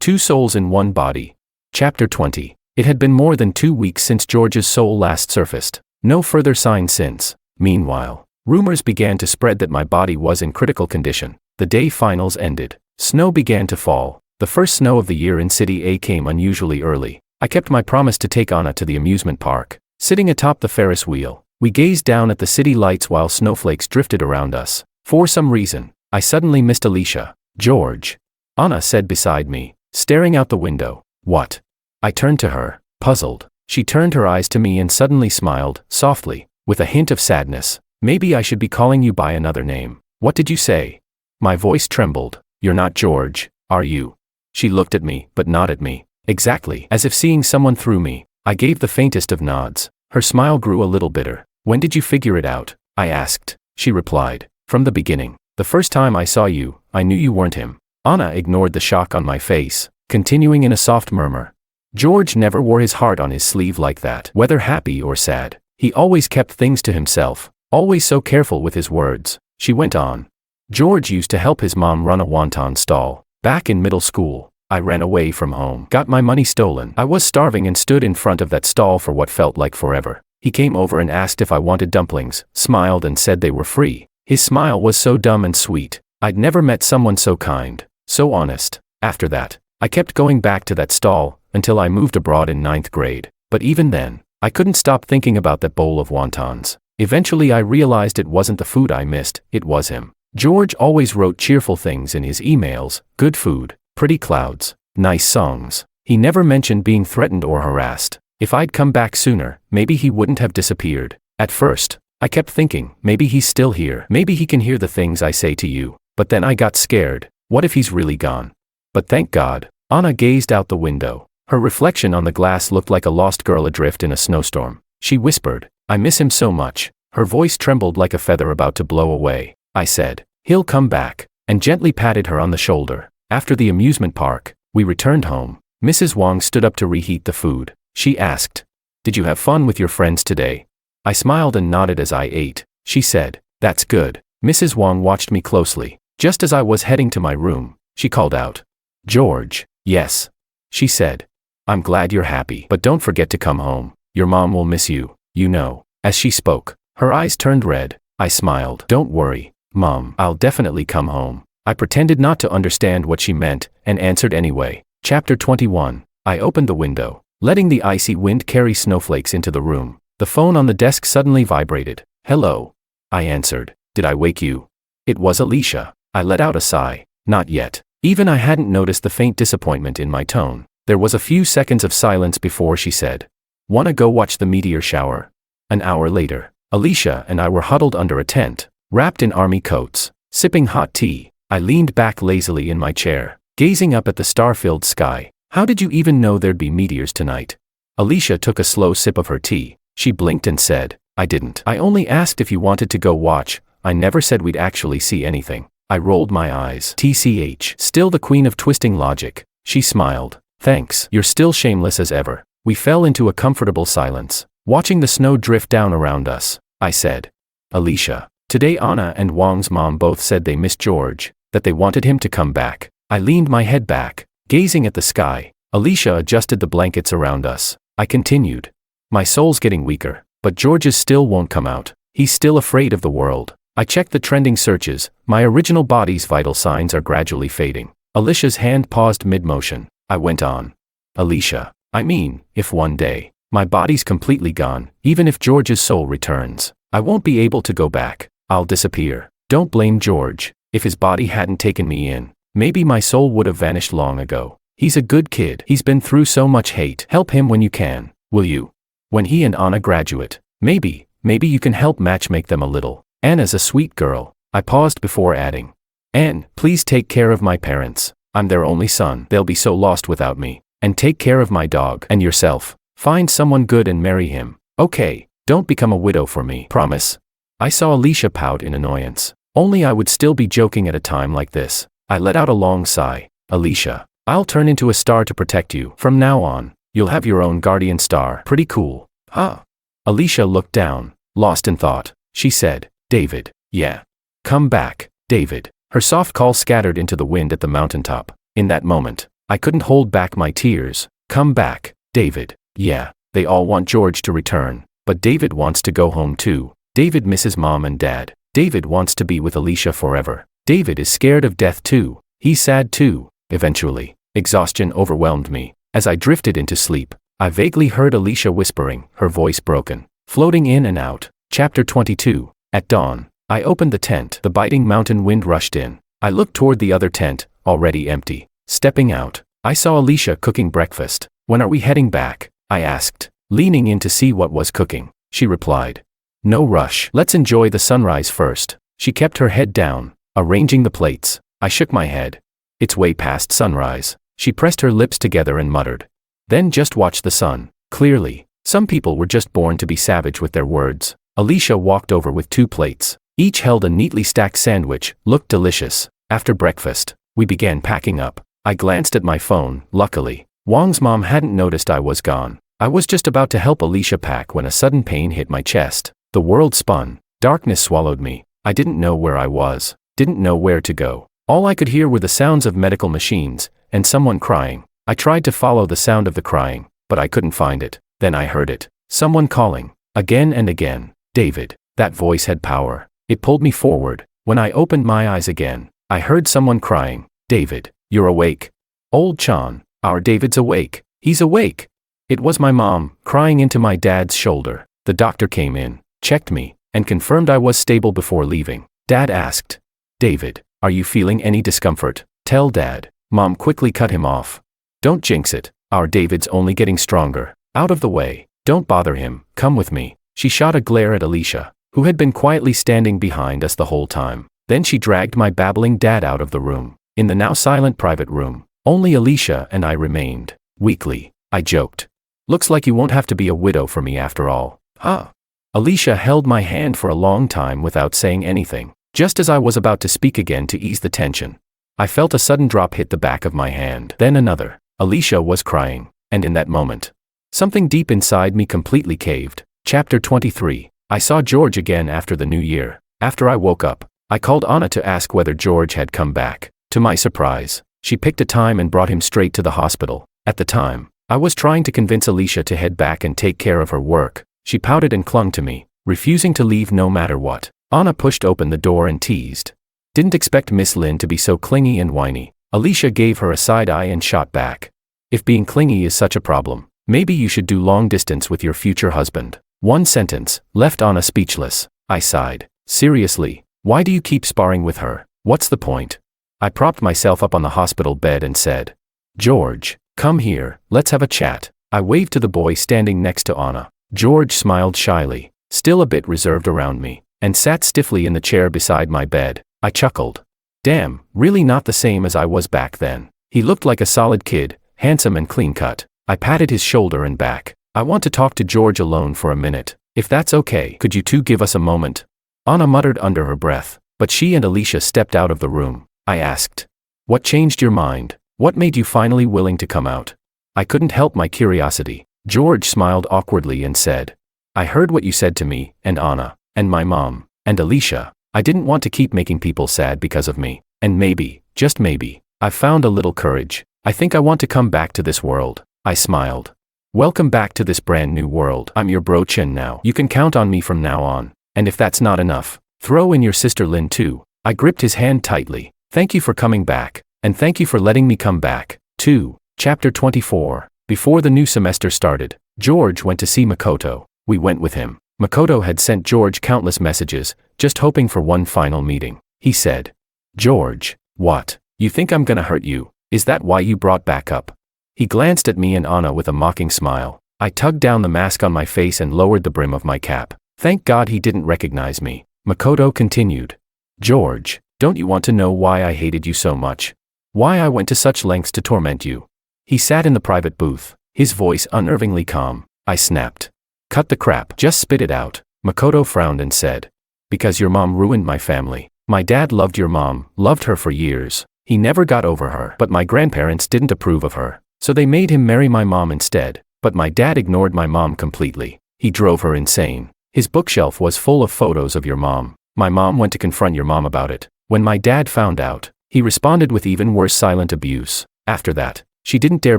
2 souls in one body." Chapter 20. It had been more than 2 weeks since George's soul last surfaced. No further sign since. Meanwhile, rumors began to spread that my body was in critical condition. The day finals ended. Snow began to fall. The first snow of the year in City A came unusually early. I kept my promise to take Anna to the amusement park. Sitting atop the Ferris wheel, we gazed down at the city lights while snowflakes drifted around us. For some reason, I suddenly missed Alicia. George, Anna said beside me, staring out the window. What? I turned to her, puzzled. She turned her eyes to me and suddenly smiled, softly, with a hint of sadness. Maybe I should be calling you by another name. What did you say? My voice trembled. You're not George, are you? She looked at me, but not at me. Exactly, as if seeing someone through me. I gave the faintest of nods. Her smile grew a little bitter. When did you figure it out? I asked. She replied. From the beginning. The first time I saw you, I knew you weren't him. Anna ignored the shock on my face, continuing in a soft murmur. George never wore his heart on his sleeve like that. Whether happy or sad, he always kept things to himself, always so careful with his words. She went on. George used to help his mom run a wonton stall. Back in middle school, I ran away from home, got my money stolen. I was starving and stood in front of that stall for what felt like forever. He came over and asked if I wanted dumplings, smiled and said they were free. His smile was so dumb and sweet. I'd never met someone so kind, so honest. After that, I kept going back to that stall, until I moved abroad in 9th grade. But even then, I couldn't stop thinking about that bowl of wontons. Eventually I realized it wasn't the food I missed, it was him. George always wrote cheerful things in his emails, good food, pretty clouds, nice songs. He never mentioned being threatened or harassed. If I'd come back sooner, maybe he wouldn't have disappeared. At first, I kept thinking, maybe he's still here. Maybe he can hear the things I say to you. But then I got scared. What if he's really gone? But thank God. Anna gazed out the window. Her reflection on the glass looked like a lost girl adrift in a snowstorm. She whispered, I miss him so much. Her voice trembled like a feather about to blow away. I said, he'll come back, and gently patted her on the shoulder. After the amusement park, we returned home. Mrs. Wong stood up to reheat the food. She asked, did you have fun with your friends today? I smiled and nodded as I ate. She said, that's good. Mrs. Wong watched me closely. Just as I was heading to my room, she called out, George, yes. She said, I'm glad you're happy, but don't forget to come home. Your mom will miss you, you know. As she spoke, her eyes turned red. I smiled. Don't worry, Mom, I'll definitely come home. I pretended not to understand what she meant, and answered anyway. Chapter 21. I opened the window, letting the icy wind carry snowflakes into the room. The phone on the desk suddenly vibrated. Hello. I answered. Did I wake you? It was Alicia. I let out a sigh. Not yet. Even I hadn't noticed the faint disappointment in my tone. There was a few seconds of silence before she said, wanna go watch the meteor shower? An hour later, Alicia and I were huddled under a tent, wrapped in army coats, sipping hot tea. I leaned back lazily in my chair, gazing up at the star-filled sky. How did you even know there'd be meteors tonight? Alicia took a slow sip of her tea. She blinked and said, I didn't. I only asked if you wanted to go watch. I never said we'd actually see anything. I rolled my eyes. TCH. Still the queen of twisting logic. She smiled. Thanks. You're still shameless as ever. We fell into a comfortable silence, watching the snow drift down around us. I said, Alicia, today Anna and Wong's mom both said they missed George, that they wanted him to come back. I leaned my head back, gazing at the sky. Alicia adjusted the blankets around us. I continued. My soul's getting weaker, but George's still won't come out. He's still afraid of the world. I checked the trending searches. My original body's vital signs are gradually fading. Alicia's hand paused mid-motion. I went on. Alicia, I mean, if one day, my body's completely gone, even if George's soul returns, I won't be able to go back. I'll disappear. Don't blame George. If his body hadn't taken me in, maybe my soul would have vanished long ago. He's a good kid. He's been through so much hate. Help him when you can, will you? When he and Anna graduate, maybe you can help matchmake them a little. Anna's a sweet girl. I paused before adding. Anne, please take care of my parents. I'm their only son. They'll be so lost without me. And take care of my dog. And yourself. Find someone good and marry him. Okay, don't become a widow for me. Promise. I saw Alicia pout in annoyance. Only I would still be joking at a time like this. I let out a long sigh. Alicia, I'll turn into a star to protect you. From now on, you'll have your own guardian star. Pretty cool. Huh? Alicia looked down, lost in thought. She said, David. Yeah. Come back, David. Her soft call scattered into the wind at the mountaintop. In that moment, I couldn't hold back my tears. Come back, David. Yeah. They all want George to return. But David wants to go home too. David misses mom and dad. David wants to be with Alicia forever. David is scared of death too. He's sad too. Eventually, exhaustion overwhelmed me. As I drifted into sleep, I vaguely heard Alicia whispering, her voice broken, floating in and out. Chapter 22. At dawn, I opened the tent. The biting mountain wind rushed in. I looked toward the other tent, already empty. Stepping out, I saw Alicia cooking breakfast. When are we heading back? I asked, leaning in to see what was cooking. She replied, no rush. Let's enjoy the sunrise first. She kept her head down, arranging the plates. I shook my head. It's way past sunrise. She pressed her lips together and muttered. Then just watch the sun. Clearly, some people were just born to be savage with their words. Alicia walked over with 2 plates. Each held a neatly stacked sandwich, looked delicious. After breakfast, we began packing up. I glanced at my phone. Luckily, Wang's mom hadn't noticed I was gone. I was just about to help Alicia pack when a sudden pain hit my chest. The world spun. Darkness swallowed me. I didn't know where I was, didn't know where to go. All I could hear were the sounds of medical machines, and someone crying. I tried to follow the sound of the crying, but I couldn't find it. Then I heard it. Someone calling. Again and again. David. That voice had power. It pulled me forward. When I opened my eyes again, I heard someone crying. David, you're awake. Old Chan, our David's awake. He's awake. It was my mom, crying into my dad's shoulder. The doctor came in, checked me, and confirmed I was stable before leaving. Dad asked, David, are you feeling any discomfort? Tell Dad. Mom quickly cut him off. Don't jinx it. Our David's only getting stronger. Out of the way. Don't bother him. Come with me. She shot a glare at Alicia, who had been quietly standing behind us the whole time. Then she dragged my babbling dad out of the room. In the now silent private room, only Alicia and I remained. Weakly, I joked. Looks like you won't have to be a widow for me after all. Huh? Alicia held my hand for a long time without saying anything. Just as I was about to speak again to ease the tension, I felt a sudden drop hit the back of my hand. Then another. Alicia was crying, and in that moment, something deep inside me completely caved. Chapter 23. I saw George again after the new year. After I woke up, I called Anna to ask whether George had come back. To my surprise, she picked a time and brought him straight to the hospital. At the time, I was trying to convince Alicia to head back and take care of her work. She pouted and clung to me, refusing to leave no matter what. Anna pushed open the door and teased. Didn't expect Miss Lin to be so clingy and whiny. Alicia gave her a side eye and shot back. If being clingy is such a problem, maybe you should do long distance with your future husband. One sentence left Anna speechless. I sighed. Seriously, why do you keep sparring with her? What's the point? I propped myself up on the hospital bed and said, George, come here, let's have a chat. I waved to the boy standing next to Anna. George smiled shyly, still a bit reserved around me, and sat stiffly in the chair beside my bed. I chuckled. Damn, really not the same as I was back then. He looked like a solid kid, handsome and clean-cut. I patted his shoulder and back. I want to talk to George alone for a minute. If that's okay, could you two give us a moment? Anna muttered under her breath, but she and Alicia stepped out of the room. I asked, what changed your mind? What made you finally willing to come out? I couldn't help my curiosity. George smiled awkwardly and said, I heard what you said to me, and Anna, and my mom, and Alicia. I didn't want to keep making people sad because of me. And maybe, just maybe, I've found a little courage. I think I want to come back to this world. I smiled. Welcome back to this brand new world. I'm your bro Chen now. You can count on me from now on. And if that's not enough, throw in your sister Lin too. I gripped his hand tightly. Thank you for coming back. And thank you for letting me come back, too. Chapter 24. Before the new semester started, George went to see Makoto. We went with him. Makoto had sent George countless messages, just hoping for one final meeting. He said, George, what? You think I'm gonna hurt you? Is that why you brought back up? He glanced at me and Anna with a mocking smile. I tugged down the mask on my face and lowered the brim of my cap. Thank God he didn't recognize me. Makoto continued. George, don't you want to know why I hated you so much? Why I went to such lengths to torment you? He sat in the private booth, his voice unnervingly calm. I snapped. Cut the crap. Just spit it out. Makoto frowned and said. Because your mom ruined my family. My dad loved your mom, loved her for years. He never got over her. But my grandparents didn't approve of her. So they made him marry my mom instead. But my dad ignored my mom completely. He drove her insane. His bookshelf was full of photos of your mom. My mom went to confront your mom about it. When my dad found out, he responded with even worse silent abuse. After that, she didn't dare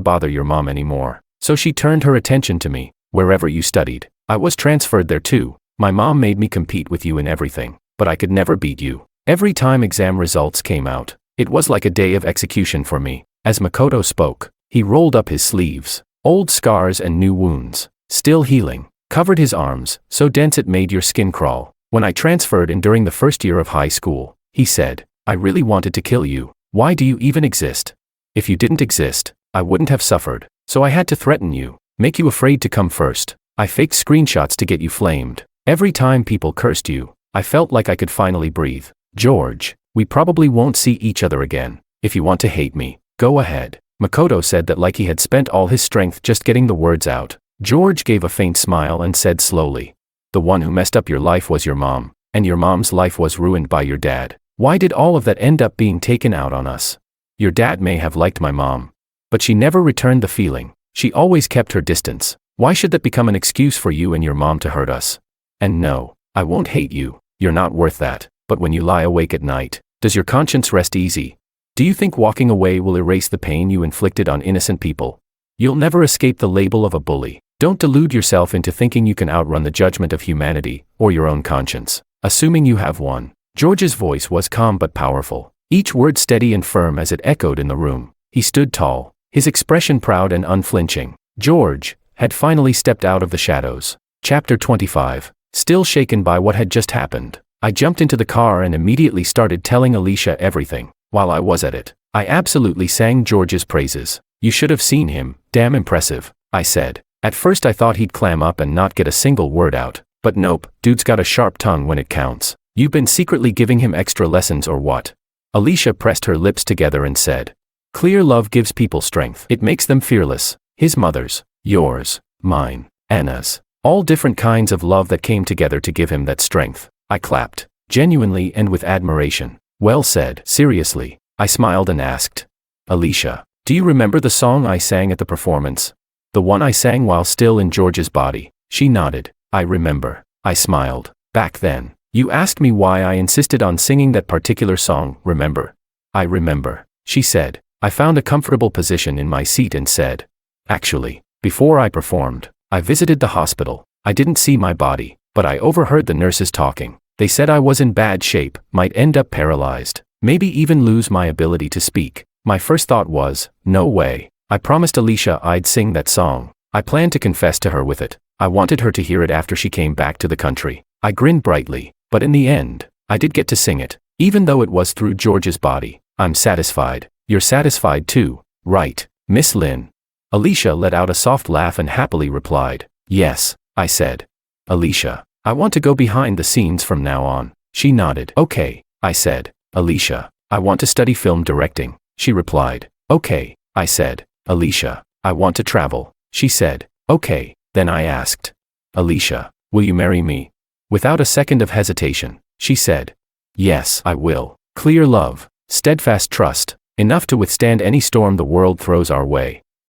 bother your mom anymore. So she turned her attention to me. Wherever you studied, I was transferred there too. My mom made me compete with you in everything, but I could never beat you. Every time exam results came out, it was like a day of execution for me. As Makoto spoke, he rolled up his sleeves. Old scars and new wounds, still healing, covered his arms, so dense it made your skin crawl. When I transferred in during the first year of high school, he said, I really wanted to kill you. Why do you even exist? If you didn't exist, I wouldn't have suffered. So I had to threaten you, make you afraid to come first. I faked screenshots to get you flamed. Every time people cursed you, I felt like I could finally breathe. George, we probably won't see each other again. If you want to hate me, go ahead. Makoto said that like he had spent all his strength just getting the words out. George gave a faint smile and said slowly, the one who messed up your life was your mom, and your mom's life was ruined by your dad. Why did all of that end up being taken out on us? Your dad may have liked my mom, but she never returned the feeling. She always kept her distance. Why should that become an excuse for you and your mom to hurt us? And no, I won't hate you. You're not worth that. But when you lie awake at night, does your conscience rest easy? Do you think walking away will erase the pain you inflicted on innocent people? You'll never escape the label of a bully. Don't delude yourself into thinking you can outrun the judgment of humanity, or your own conscience, assuming you have one. George's voice was calm but powerful, each word steady and firm as it echoed in the room. He stood tall, his expression proud and unflinching. George had finally stepped out of the shadows. Chapter 25. Still shaken by what had just happened, I jumped into the car and immediately started telling Alicia everything. While I was at it, I absolutely sang George's praises. You should have seen him, damn impressive, I said. At first I thought he'd clam up and not get a single word out, but nope, dude's got a sharp tongue when it counts. You've been secretly giving him extra lessons or what? Alicia pressed her lips together and said, clear love gives people strength. It makes them fearless. His mother's, yours, mine, Anna's. All different kinds of love that came together to give him that strength. I clapped, genuinely and with admiration. Well said. Seriously, I smiled and asked, Alicia, do you remember the song I sang at the performance? The one I sang while still in George's body? She nodded. I remember. I smiled. Back then, you asked me why I insisted on singing that particular song, remember? I remember, she said. I found a comfortable position in my seat and said, actually, before I performed, I visited the hospital. I didn't see my body, but I overheard the nurses talking. They said I was in bad shape, might end up paralyzed, maybe even lose my ability to speak. My first thought was, no way. I promised Alicia I'd sing that song. I planned to confess to her with it. I wanted her to hear it after she came back to the country. I grinned brightly, but in the end, I did get to sing it, even though it was through George's body. I'm satisfied. You're satisfied too, right, Miss Lynn? Alicia let out a soft laugh and happily replied, yes, I said. Alicia, I want to go behind the scenes from now on. She nodded. Okay, I said. Alicia, I want to study film directing. She replied. Okay, I said. Alicia, I want to travel. She said. Okay, then I asked. Alicia, will you marry me? Without a second of hesitation, she said. Yes, I will. Clear love, steadfast trust, enough to withstand any storm the world throws our way.